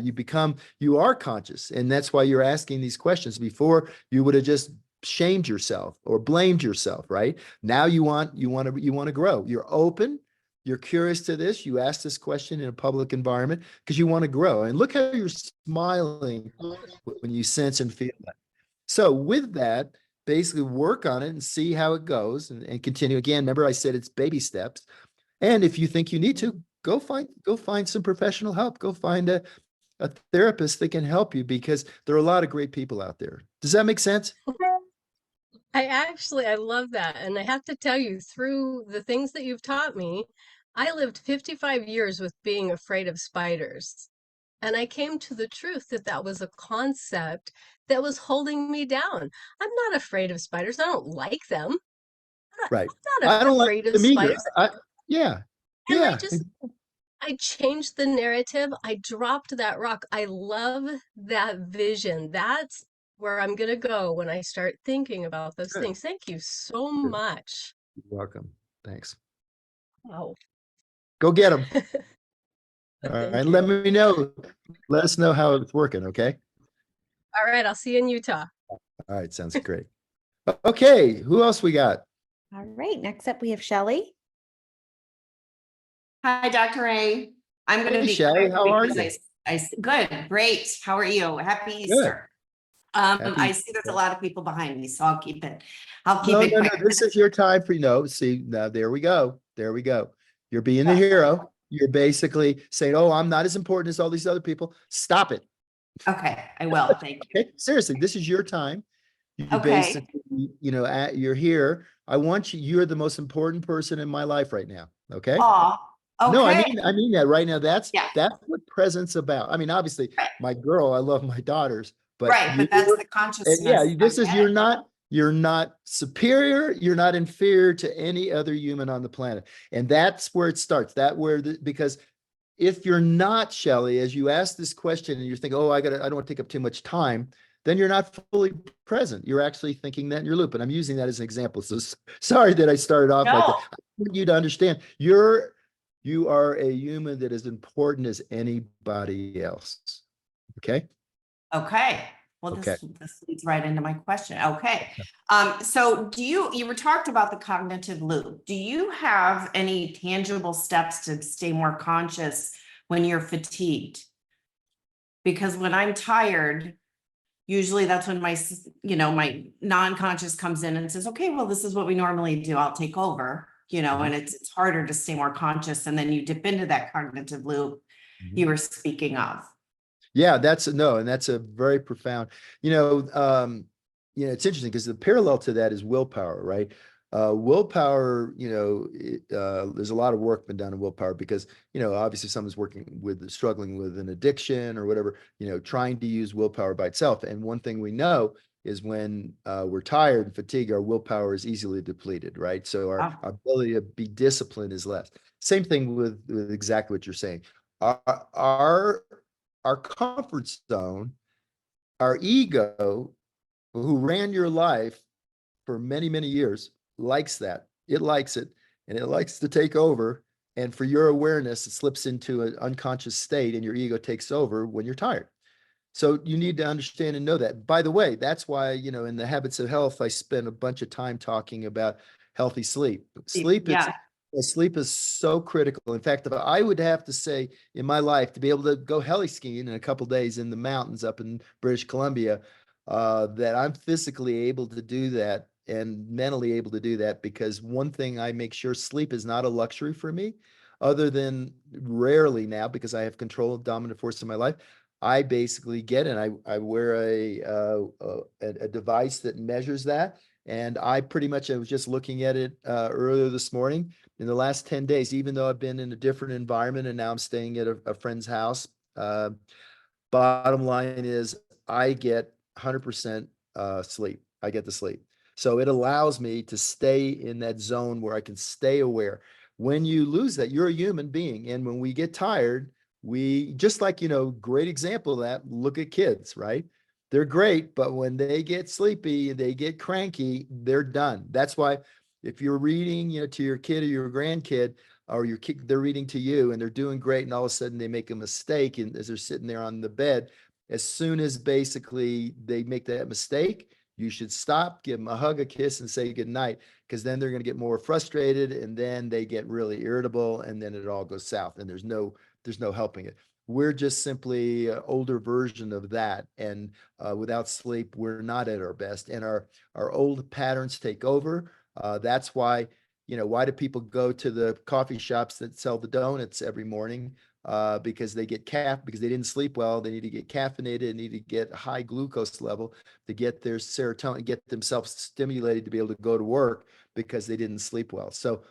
You are conscious. And that's why you're asking these questions. Before, you would have just shamed yourself or blamed yourself, right? Now you want to grow. You're open. you're curious to this, you ask this question in a public environment because you want to grow. And look how you're smiling when you sense and feel that. So with that, basically work on it and see how it goes and continue. Again, remember I said it's baby steps. And if you think you need to, go find some professional help. Go find a therapist that can help you because there are a lot of great people out there. Does that make sense? I love that. And I have to tell you, through the things that you've taught me, I lived 55 years with being afraid of spiders. And I came to the truth that that was a concept that was holding me down. I'm not afraid of spiders. I don't like them. Right. I'm not I don't like afraid of them either. spiders. Yeah. And Yeah. I changed the narrative. I dropped that rock. I love that vision. That's where I'm going to go when I start thinking about those Good. things. Thank you so Good. much. You're welcome. Thanks. Wow. Go get them. All Thank right. you. Let me know. Let us know how it's working. Okay. All right. I'll see you in Utah. All right. Sounds great. Okay. Who else we got? All right, next up we have Shelley. Hi, Dr. A. I'm going to Hey, be Shelley, quick how are because you? good, great. How are you? Happy Easter. Happy I see there's a lot of people behind me, so I'll keep it quick. This is your time for, see, now there we go. There we go. You're being the hero. You're basically saying, oh, I'm not as important as all these other people. Stop it. Okay, I will. Thank you. Okay. Seriously, this is your time. You Okay. basically, you're here. I want you, you're the most important person in my life right now. Okay. Oh, okay. No, I mean that right now. That's Yeah. what present's about. I mean, obviously, Right. my girl, I love my daughters, but Right, but that's you're- the consciousness. and yeah, this is, Okay. you're not superior, you're not inferior to any other human on the planet. And that's where it starts. Because if you're not, Shelley, as you ask this question and you're thinking, oh, I don't want to take up too much time, then you're not fully present. You're actually thinking that in your loop. And I'm using that as an example. So sorry that I started off like that. No. I want you to understand you are a human that is important as anybody else. Okay. Okay. Well, Okay. this leads right into my question. Okay. So you were talked about the cognitive loop. Do you have any tangible steps to stay more conscious when you're fatigued? Because when I'm tired, usually that's when my non-conscious comes in and says, okay, well, this is what we normally do. I'll take over, and it's harder to stay more conscious. And then you dip into that cognitive loop you were speaking of. Yeah, that's a very profound, it's interesting because the parallel to that is willpower, right? Willpower, there's a lot of work been done in willpower because, obviously someone's struggling with an addiction or whatever, trying to use willpower by itself. And one thing we know is when we're tired and fatigued, our willpower is easily depleted, right? So our ability to be disciplined is less. Same thing with exactly what you're saying. Our comfort zone, our ego, who ran your life for many, many years, likes that. It likes it, and it likes to take over. And for your awareness, it slips into an unconscious state, and your ego takes over when you're tired. So you need to understand and know that. By the way, that's why, in the Habits of Health, I spend a bunch of time talking about healthy sleep. Sleep is so critical. In fact, if I would have to say in my life to be able to go heli skiing in a couple days in the mountains up in British Columbia, that I'm physically able to do that and mentally able to do that, because one thing I make sure, sleep is not a luxury for me, other than rarely now because I have control of dominant force in my life. I basically get it. I wear a device that measures that. And I was just looking at it earlier this morning. In the last 10 days, even though I've been in a different environment and now I'm staying at a friend's house, bottom line is I get 100% sleep. I get the sleep. So it allows me to stay in that zone where I can stay aware. When you lose that, you're a human being. And when we get tired, we just like, great example of that, look at kids, right? They're great, but when they get sleepy, they get cranky, they're done. That's why if you're reading, to your kid or your grandkid, or your kid, they're reading to you and they're doing great, and all of a sudden they make a mistake, and as they're sitting there on the bed, as soon as basically they make that mistake, you should stop, give them a hug, a kiss, and say good night, because then they're going to get more frustrated, and then they get really irritable, and then it all goes south, and there's no helping it. We're just simply an older version of that, and without sleep, we're not at our best, and our old patterns take over. That's why, why do people go to the coffee shops that sell the donuts every morning? Because they get because they didn't sleep well. They need to get caffeinated and need to get a high glucose level to get their serotonin, get themselves stimulated to be able to go to work because they didn't sleep well. So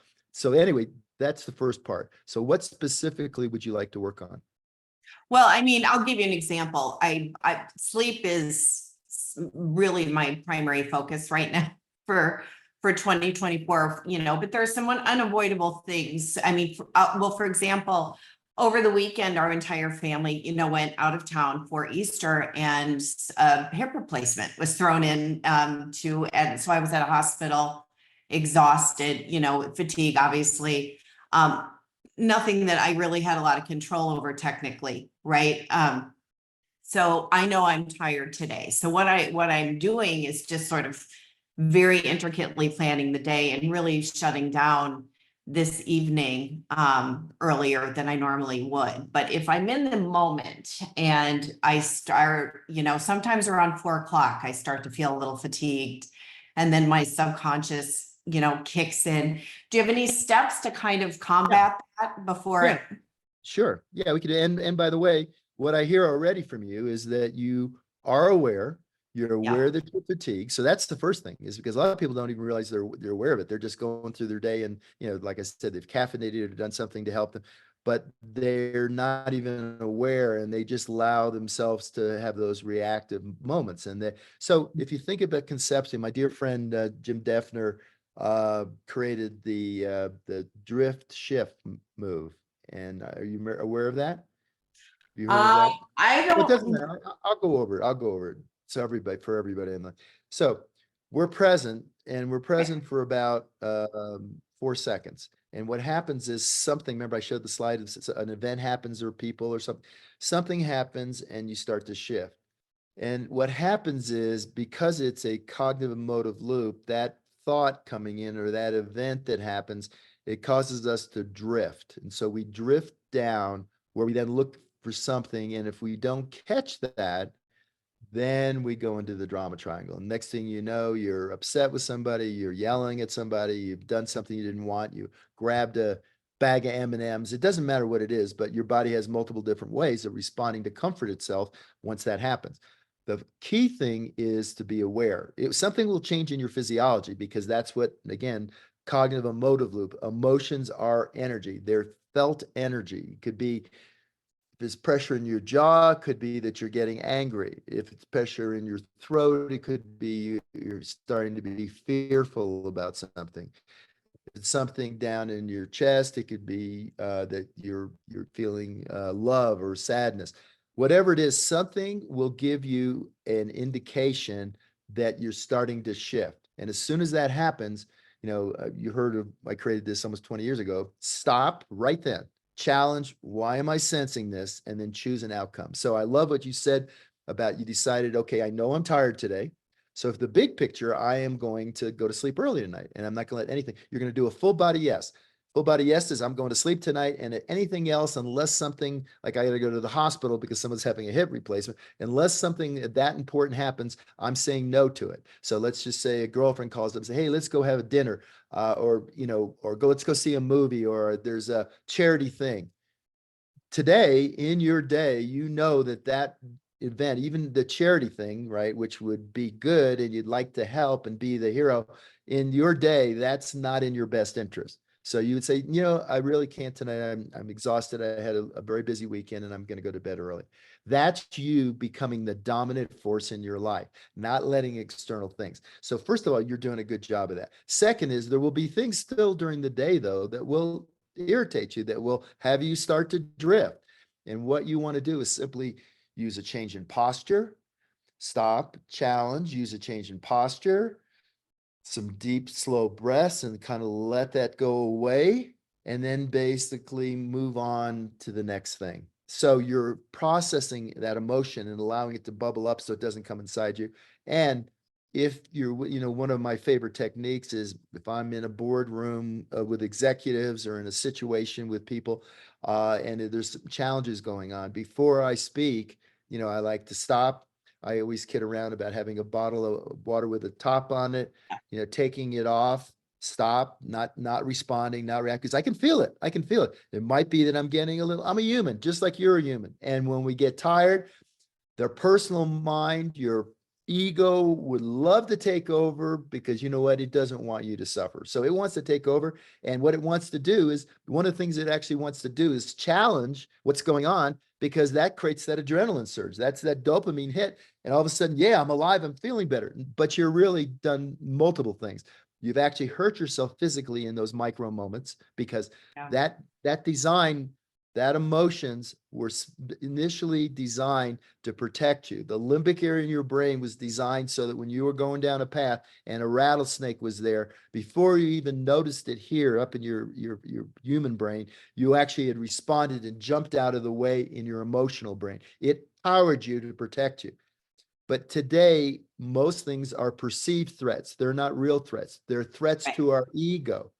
anyway, that's the first part. So what specifically would you like to work on? Well, I mean, I'll give you an example. Sleep is really my primary focus right now for 2024, but there are some unavoidable things. I mean, for example, over the weekend, our entire family, went out of town for Easter, and a hip replacement was thrown in and so I was at a hospital, exhausted, fatigue, obviously. Nothing that I really had a lot of control over technically, right? So I know I'm tired today. So what I'm doing is just sort of very intricately planning the day and really shutting down this evening earlier than I normally would. But if I'm in the moment and I start, sometimes around 4 o'clock, I start to feel a little fatigued, and then my subconscious, kicks in. Do you have any steps to kind of combat that before? Yeah. Sure. Yeah, we could. And by the way, what I hear already from you is that you are aware. You're aware that you're fatigued. So that's the first thing, is because a lot of people don't even realize they're aware of it. They're just going through their day, and, like I said, they've caffeinated or done something to help them, but they're not even aware, and they just allow themselves to have those reactive moments. So if you think about conception, my dear friend, Jim Defner, created the drift shift move. And are you aware of that? Have you heard of that? I Well, it doesn't don't. matter. I'll go over it. So for everybody in the, so we're present, and we're present for about 4 seconds. And what happens is something, remember I showed the slide, an event happens or people or something happens, and you start to shift. And what happens is, because it's a cognitive emotive loop, that thought coming in or that event that happens, it causes us to drift. And so we drift down, where we then look for something. And if we don't catch that, then we go into the drama triangle. And next thing you know, you're upset with somebody, you're yelling at somebody, you've done something you didn't want, you grabbed a bag of M&Ms. It doesn't matter what it is, but your body has multiple different ways of responding to comfort itself once that happens. The key thing is to be aware. Something will change in your physiology, because that's what, again, cognitive emotive loop. Emotions are energy. They're felt energy. It could be, if there's pressure in your jaw, could be that you're getting angry. If it's pressure in your throat, it could be you're starting to be fearful about something. If it's something down in your chest, it could be that you're feeling love or sadness. Whatever it is, something will give you an indication that you're starting to shift. And as soon as that happens, you heard of, I created this almost 20 years ago. Stop right then. Challenge, why am I sensing this? And then choose an outcome. So I love what you said about, you decided, okay, I know I'm tired today. So if the big picture, I am going to go to sleep early tonight, and I'm not going to let anything, you're going to do a full body yes. Full body yes is, I'm going to sleep tonight, and anything else, unless something like I got to go to the hospital because someone's having a hip replacement, unless something that important happens, I'm saying no to it. So let's just say a girlfriend calls up and say, hey, let's go have a dinner, or let's go see a movie, or there's a charity thing. Today, in your day, that event, even the charity thing, right, which would be good, and you'd like to help and be the hero in your day, that's not in your best interest. So you would say, I really can't tonight. I'm exhausted. I had a very busy weekend, and I'm going to go to bed early. That's you becoming the dominant force in your life, not letting external things. So first of all, you're doing a good job of that. Second is, there will be things still during the day, though, that will irritate you, that will have you start to drift. And what you want to do is simply use a change in posture, stop, challenge, use a change in posture, some deep, slow breaths, and kind of let that go away, and then basically move on to the next thing. So you're processing that emotion and allowing it to bubble up so it doesn't come inside you. And if you're, one of my favorite techniques is if I'm in a boardroom with executives or in a situation with people, and there's some challenges going on, before I speak, I like to stop. I always kid around about having a bottle of water with a top on it, taking it off, stop, not responding, not react, because I can feel it. I can feel it. It might be that I'm a human, just like you're a human. And when we get tired, their personal mind, your ego would love to take over, because you know what? It doesn't want you to suffer. So it wants to take over. And what it wants to do is, one of the things it actually wants to do is challenge what's going on, because that creates that adrenaline surge. That's that dopamine hit. And all of a sudden, yeah, I'm alive, I'm feeling better. But you're really done multiple things. You've actually hurt yourself physically in those micro moments, because Yeah. that design, that emotions were initially designed to protect you. The limbic area in your brain was designed so that when you were going down a path and a rattlesnake was there, before you even noticed it here up in your human brain, you actually had responded and jumped out of the way in your emotional brain. It powered you to protect you. But today, most things are perceived threats. They're not real threats. They're threats Right. to our ego.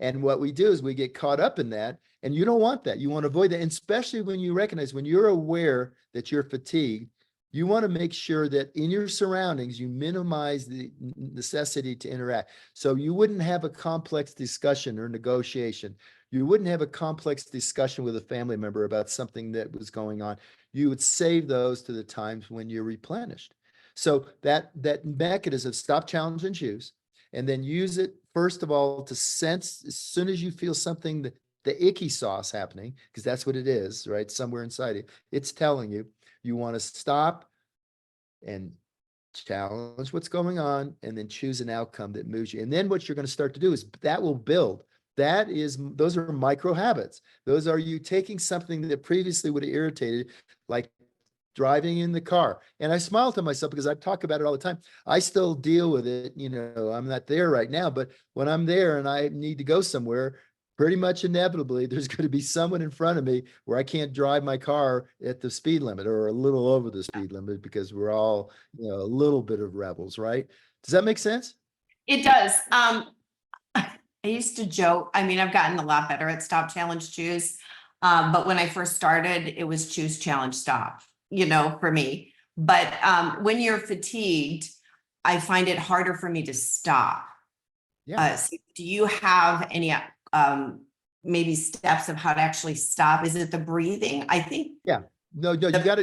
And what we do is we get caught up in that. And you don't want that. You want to avoid that. And especially when you recognize, when you're aware that you're fatigued, you want to make sure that in your surroundings, you minimize the necessity to interact. So you wouldn't have a complex discussion or negotiation. You wouldn't have a complex discussion with a family member about something that was going on. You would save those to the times when you're replenished. So that mechanism, stop, challenge, and choose, and then use it, first of all, to sense as soon as you feel something, that the icky sauce happening, because that's what it is, right? Somewhere inside it, it's telling you, you want to stop and challenge what's going on, and then choose an outcome that moves you. And then what you're going to start to do is that will build. Those are micro habits. Those are you taking something that previously would have irritated, like driving in the car. And I smile to myself because I talk about it all the time. I still deal with it. I'm not there right now, but when I'm there and I need to go somewhere, pretty much inevitably, there's going to be someone in front of me where I can't drive my car at the speed limit or a little over the speed limit, because we're all, a little bit of rebels, right? Does that make sense? It does. I used to joke, I mean, I've gotten a lot better at stop, challenge, choose. But when I first started, it was choose, challenge, stop, for me. But when you're fatigued, I find it harder for me to stop. Yeah. So do you have any maybe steps of how to actually stop? Is it the breathing? I think. Yeah. No, you've got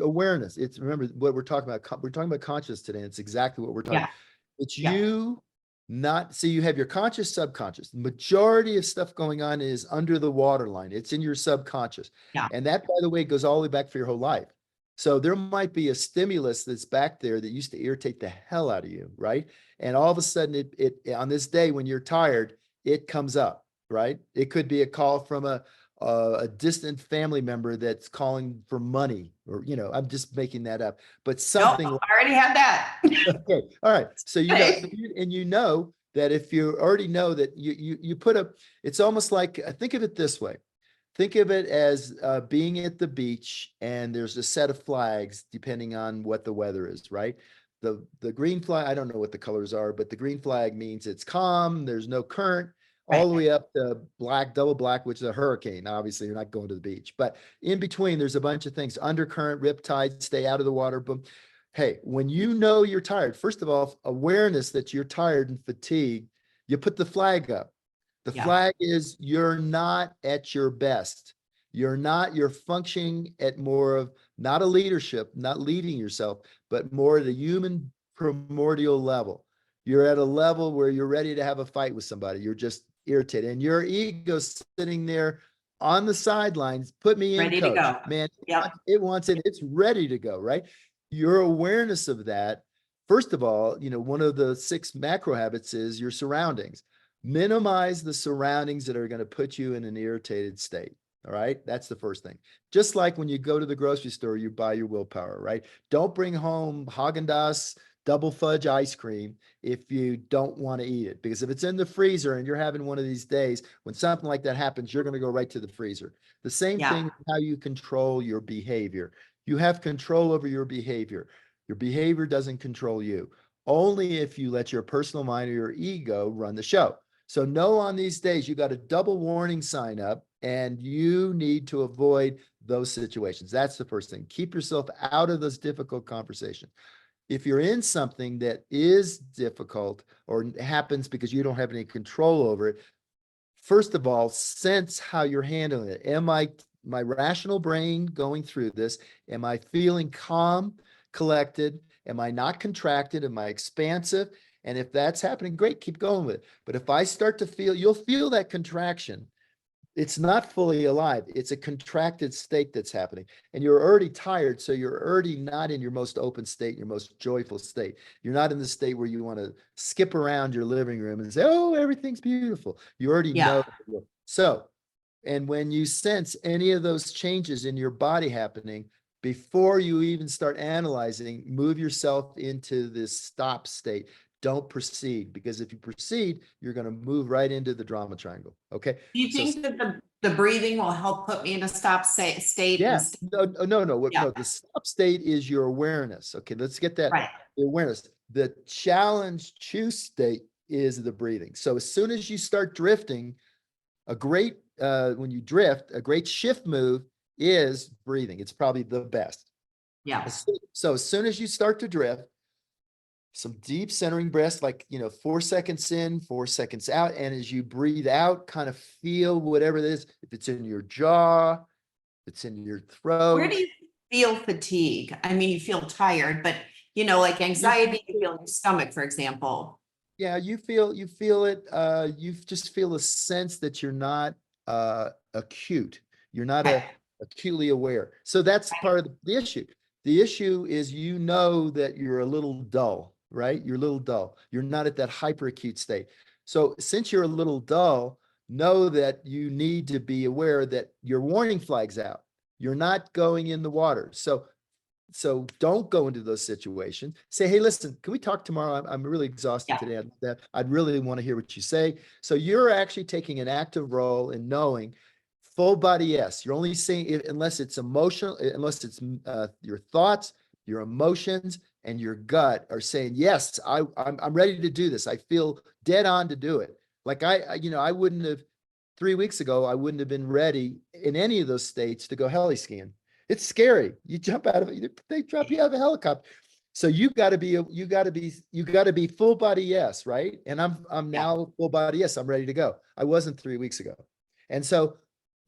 awareness. It's, remember what we're talking about. We're talking about conscious today. And it's exactly what we're talking Yeah. about. It's Yeah. you not, see, you have your conscious, subconscious. The majority of stuff going on is under the waterline. It's in your subconscious. Yeah. And that, by the way, goes all the way back for your whole life. So there might be a stimulus that's back there that used to irritate the hell out of you, right? And all of a sudden it on this day when you're tired, it comes up, right? It could be a call from a distant family member that's calling for money, or, I'm just making that up, but something. Nope, I already had that. Okay. All right. So, and that if you already know that you put it's almost like, think of it this way. Think of it as being at the beach, and there's a set of flags depending on what the weather is, right? The green flag, I don't know what the colors are, but the green flag means it's calm, there's no current, all the way up to black, double black, which is a hurricane. Obviously, you're not going to the beach, but in between, there's a bunch of things: undercurrent, riptide, stay out of the water. Boom. Hey, when you know you're tired, first of all, awareness that you're tired and fatigued, you put the flag up. The Yeah. flag is you're not at your best. You're functioning at more of not a leadership, not leading yourself, but more at a human primordial level. You're at a level where you're ready to have a fight with somebody. You're just irritated, and your ego sitting there on the sidelines. Put me in, Ready to coach. go. Man, Yep. it wants it. It's ready to go, right? Your awareness of that, first of all, one of the 6 macro habits is your surroundings. Minimize the surroundings that are going to put you in an irritated state. All right. That's the first thing. Just like when you go to the grocery store, you buy your willpower, right? Don't bring home Haagen-Dazs double fudge ice cream if you don't want to eat it, because if it's in the freezer and you're having one of these days when something like that happens, you're going to go right to the freezer. The same Yeah. thing, how you control your behavior. You have control over your behavior. Your behavior doesn't control you. only if you let your personal mind or your ego run the show. So know on these days, you got a double warning sign up and you need to avoid those situations. That's the first thing. Keep yourself out of those difficult conversations. If you're in something that is difficult or happens because you don't have any control over it, first of all, sense how you're handling it. Am I my rational brain going through this? Am I feeling calm, collected? Am I not contracted? Am I expansive? And if that's happening, great, keep going with it. But if I start to feel, you'll feel that contraction. It's not fully alive. It's a contracted state that's happening. And you're already tired. So you're already not in your most open state, your most joyful state. You're not in the state where you want to skip around your living room and say, oh, everything's beautiful. You already Yeah. know. So, and when you sense any of those changes in your body happening, before you even start analyzing, move yourself into this stop state. Don't proceed, because if you proceed, you're going to move right into the drama triangle. Okay. Do you So think that the breathing will help put me in a state? yeah, and no. Yeah. No, the stop state is your awareness. Okay, let's get that Right. the awareness. The challenge choose state is the breathing. So as soon as you start drifting, when you drift, a great shift move is breathing. It's probably the best. Yeah. So as soon as you start to drift, some deep centering breaths, like, 4 seconds in, 4 seconds out. And as you breathe out, kind of feel whatever it is, if it's in your jaw, if it's in your throat. Where do you feel fatigue? I mean, you feel tired, but like anxiety, you feel in your stomach, for example. Yeah, you feel it. You just feel a sense that you're not acute. You're not Right. acutely aware. So that's part of the issue. The issue is that you're a little dull, right? You're a little dull. You're not at that hyperacute state. So since you're a little dull, know that you need to be aware that your warning flag's out. You're not going in the water. So don't go into those situations. Say, hey, listen, can we talk tomorrow? I'm really exhausted Yeah. today. I'd really want to hear what you say. So you're actually taking an active role in knowing full body yes. You're only saying it unless it's emotional, unless it's your thoughts, your emotions, and your gut are saying, yes, I'm ready to do this. I feel dead on to do it. Like I wouldn't have 3 weeks ago, I wouldn't have been ready in any of those states to go heli skiing. It's scary. You jump out of it, they drop you out of a helicopter. So you got to be full body yes, right? And I'm now full body yes. I'm ready to go. I wasn't 3 weeks ago. And so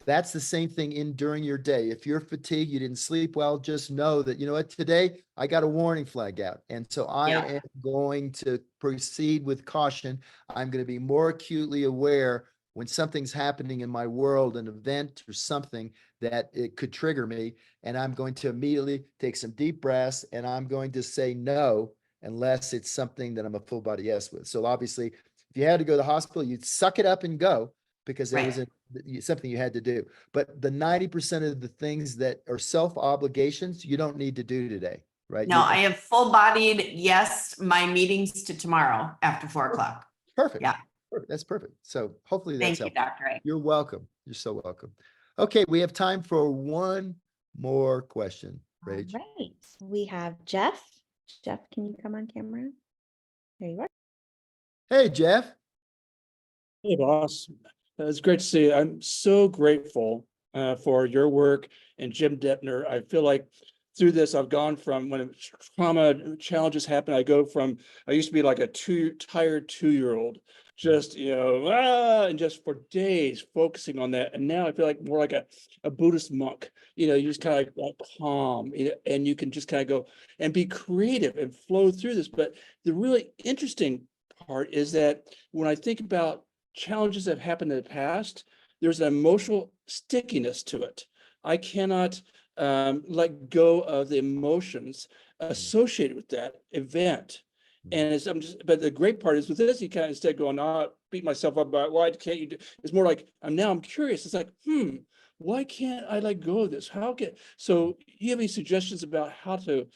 that's the same thing during your day. If you're fatigued, you didn't sleep well, just know that, today I got a warning flag out. And so I am going to proceed with caution. I'm going to be more acutely aware when something's happening in my world, an event or something that it could trigger me. And I'm going to immediately take some deep breaths and I'm going to say no, unless it's something that I'm a full body yes with. So obviously, if you had to go to the hospital, you'd suck it up and go, because there was something you had to do. But the 90% of the things that are self-obligations, you don't need to do today, right? No, I have full bodied yes, my meetings to tomorrow after 4 o'clock. Perfect. Yeah. That's perfect. So hopefully that's Thank you, helpful. Dr. A. You're welcome. You're so welcome. Okay, we have time for one more question, All Rach. right. We have Jeff. Jeff, can you come on camera? There you are. Hey, Jeff. Hey, boss. It's great to see you. I'm so grateful for your work and Jim Depner. I feel like through this, I've gone from when trauma challenges happen, I used to be like a tired 2-year-old, just, and just for days focusing on that. And now I feel like more like a Buddhist monk, you just kind of like calm, and you can just kind of go and be creative and flow through this. But the really interesting part is that when I think about challenges that have happened in the past, there's an emotional stickiness to it. I cannot let go of the emotions associated with that event. And but the great part is with this, you kind of instead going, beat myself up about why can't you do? It's more like I'm curious. It's like, why can't I let go of this? So you have any suggestions about how to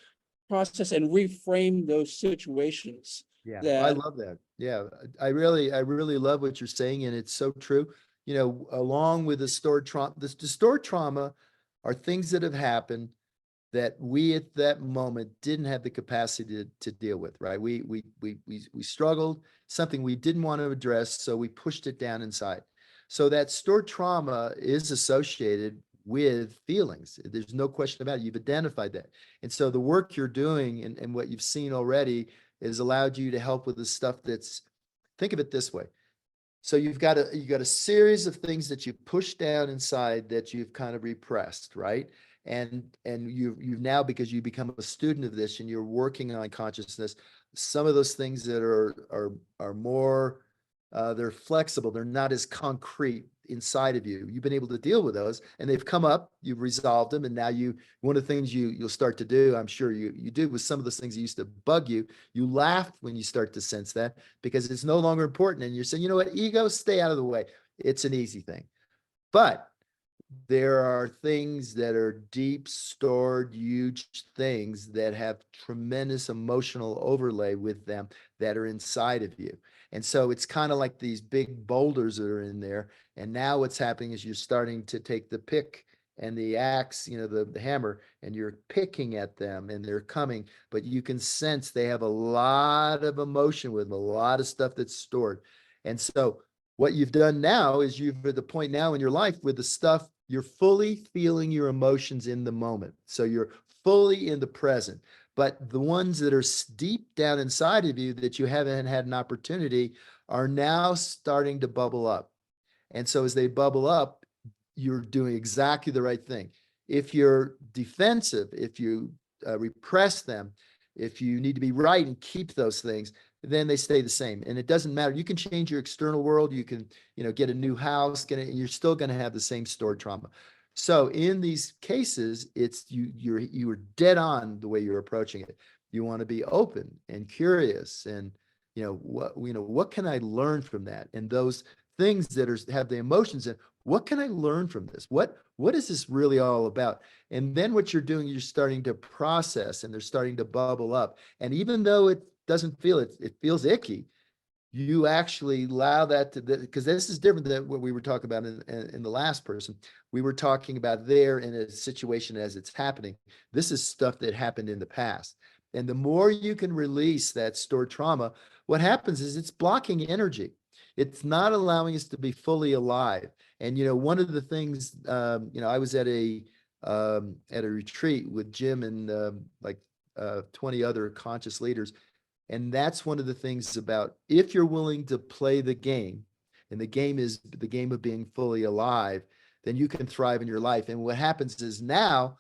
process and reframe those situations? I love that. Yeah, I really love what you're saying, and it's so true. Along with the stored trauma are things that have happened that we at that moment didn't have the capacity to deal with, right? We struggled, something we didn't want to address, so we pushed it down inside. So that stored trauma is associated with feelings. There's no question about it. You've identified that. And so the work you're doing and what you've seen already has allowed you to help with the stuff that's, think of it this way. So you've got a series of things that you push down inside that you've kind of repressed, right? And you've now, because you become a student of this and you're working on consciousness, some of those things that are more they're flexible, they're not as concrete inside of you. You've been able to deal with those and they've come up, you've resolved them, and now one of the things you'll start to do, I'm sure you do, with some of those things that used to bug you, you laugh when you start to sense that, because it's no longer important, and you're saying, you know what, ego, stay out of the way. It's an easy thing. But there are things that are deep stored, huge things that have tremendous emotional overlay with them that are inside of you. And so it's kind of like these big boulders that are in there. And now what's happening is you're starting to take the pick and the axe, the hammer, and you're picking at them and they're coming, but you can sense they have a lot of emotion with them, a lot of stuff that's stored. And so what you've done now is you've at the point now in your life with the stuff, you're fully feeling your emotions in the moment. So you're fully in the present. But the ones that are deep down inside of you that you haven't had an opportunity are now starting to bubble up. And so as they bubble up, you're doing exactly the right thing. If you're defensive, if you repress them, if you need to be right and keep those things, then they stay the same. And it doesn't matter. You can change your external world. You can, get a new house, you're still going to have the same stored trauma. So in these cases, it's you're dead on the way you're approaching it. You want to be open and curious, and what can I learn from that? And those things that have the emotions in, what can I learn from this? What is this really all about? And then what you're doing, you're starting to process, and they're starting to bubble up. And even though it doesn't feel it feels icky, you actually allow that to, because this is different than what we were talking about in the last person. We were talking about there in a situation as it's happening. This is stuff that happened in the past. And the more you can release that stored trauma, what happens is it's blocking energy. It's not allowing us to be fully alive. And, one of the things, I was at a retreat with Jim and 20 other conscious leaders. And that's one of the things about, if you're willing to play the game, and the game is the game of being fully alive, then you can thrive in your life. And what happens is now,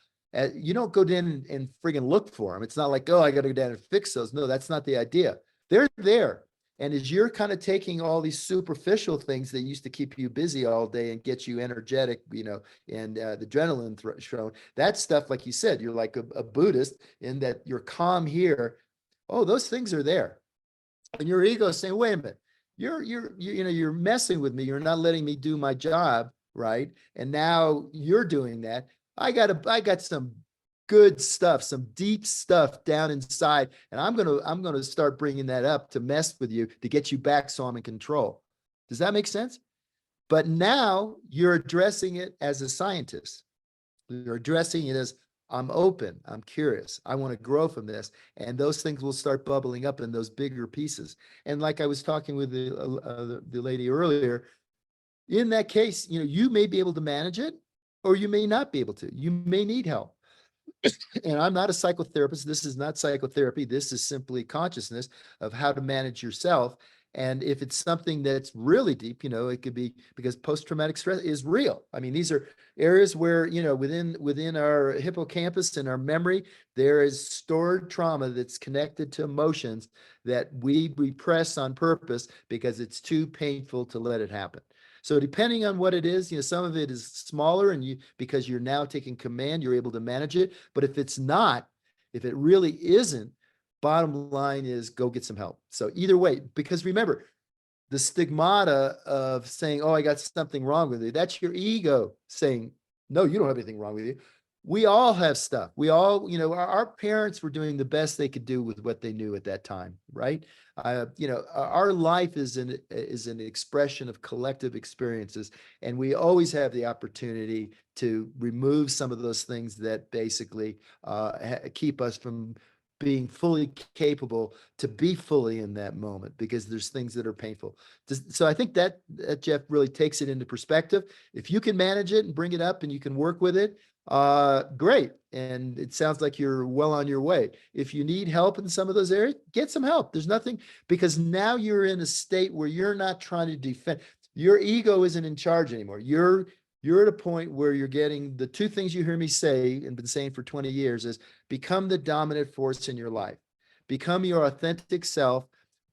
you don't go down and friggin' look for them. It's not like, oh, I got to go down and fix those. No, that's not the idea. They're there. And as you're kind of taking all these superficial things that used to keep you busy all day and get you energetic, and the adrenaline thrown, that stuff, like you said, you're like a Buddhist in that you're calm here. Oh, those things are there. And your ego is saying, wait a minute, you're messing with me. You're not letting me do my job, right? And now you're doing that. I got some good stuff, some deep stuff down inside, and I'm gonna start bringing that up to mess with you, to get you back so I'm in control. Does that make sense? But now you're addressing it as a scientist. You're addressing it as, I'm open, I'm curious, I want to grow from this. And those things will start bubbling up in those bigger pieces. And like I was talking with the lady earlier, in that case, you may be able to manage it, or you may not be able to. You may need help. And I'm not a psychotherapist. This is not psychotherapy. This is simply consciousness of how to manage yourself. And if it's something that's really deep, it could be, because post-traumatic stress is real. I mean, these are areas where, within our hippocampus and our memory, there is stored trauma that's connected to emotions that we repress on purpose because it's too painful to let it happen. So depending on what it is, some of it is smaller, and because you're now taking command, you're able to manage it. But if it's not, if it really isn't, bottom line is go get some help. So either way, because remember, the stigmata of saying, oh, I got something wrong with you, that's your ego saying, no, you don't have anything wrong with you. we all have stuff. We all, our parents were doing the best they could do with what they knew at that time, right? Our life is an expression of collective experiences, and we always have the opportunity to remove some of those things that basically keep us from being fully capable to be fully in that moment, because there's things that are painful. So I think that Jeff really takes it into perspective. If you can manage it and bring it up and you can work with it, great. And it sounds like you're well on your way. If you need help in some of those areas, get some help. There's nothing, because now you're in a state where you're not trying to defend. Your ego isn't in charge anymore. You're at a point where you're getting the two things you hear me say and been saying for 20 years is become the dominant force in your life, become your authentic self,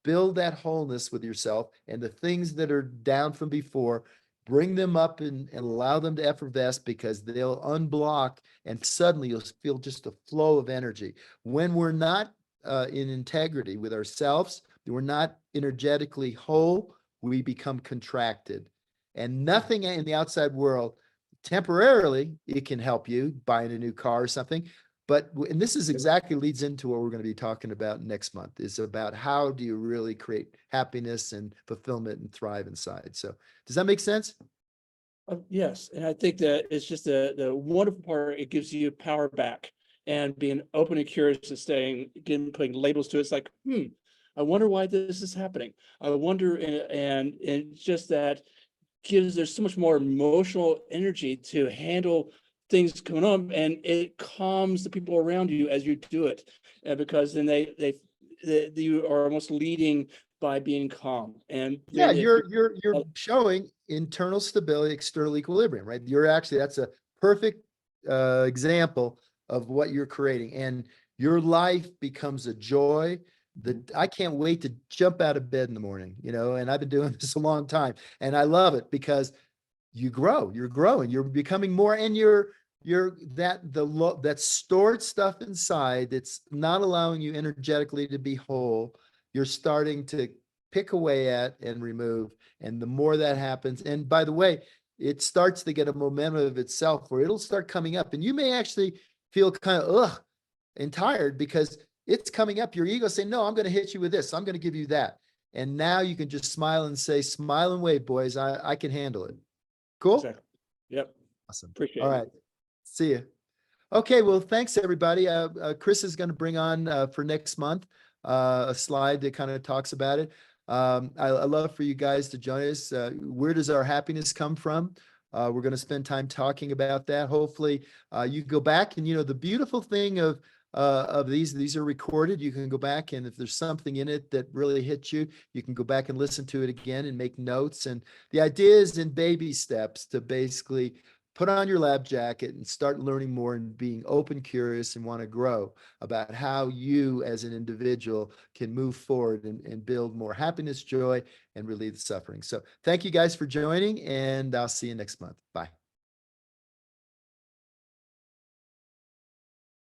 build that wholeness with yourself, and the things that are down from before, bring them up and allow them to effervesce, because they'll unblock, and suddenly you'll feel just a flow of energy. When we're not in integrity with ourselves, we're not energetically whole, we become contracted. And nothing in the outside world, temporarily, it can help you buying a new car or something. But, and this is exactly leads into what we're going to be talking about next month, is about how do you really create happiness and fulfillment and thrive inside. So does that make sense? Yes, and I think that it's just the wonderful part. It gives you power back, and being open and curious and putting labels to it. It's like, I wonder why this is happening. I wonder, and just that there's so much more emotional energy to handle things going on, and it calms the people around you as you do it, because then you are almost leading by being calm. And Yeah, then if you're showing internal stability, external equilibrium, right? That's a perfect example of what you're creating, and your life becomes a joy. I can't wait to jump out of bed in the morning, and I've been doing this a long time, and I love it because you're growing, you're becoming more, and that stored stuff inside that's not allowing you energetically to be whole, you're starting to pick away at and remove. And the more that happens, and by the way, it starts to get a momentum of itself where it'll start coming up, and you may actually feel kind of and tired because it's coming up. Your ego saying, no, I'm going to hit you with this, I'm going to give you that. And now you can just smile and say, smile and wave, boys, I can handle it. Cool. Exactly. Yep. Awesome. Appreciate All it. right. See you. Okay. Well, thanks everybody. Chris is going to bring on for next month a slide that kind of talks about it. I love for you guys to join us. Where does our happiness come from? We're going to spend time talking about that. Hopefully you go back, and the beautiful thing of these are recorded. You can go back, and if there's something in it that really hits you, you can go back and listen to it again and make notes. And the idea is in baby steps to basically put on your lab jacket and start learning more and being open, curious, and want to grow about how you as an individual can move forward and build more happiness, joy, and relieve the suffering. So thank you guys for joining, and I'll see you next month. Bye.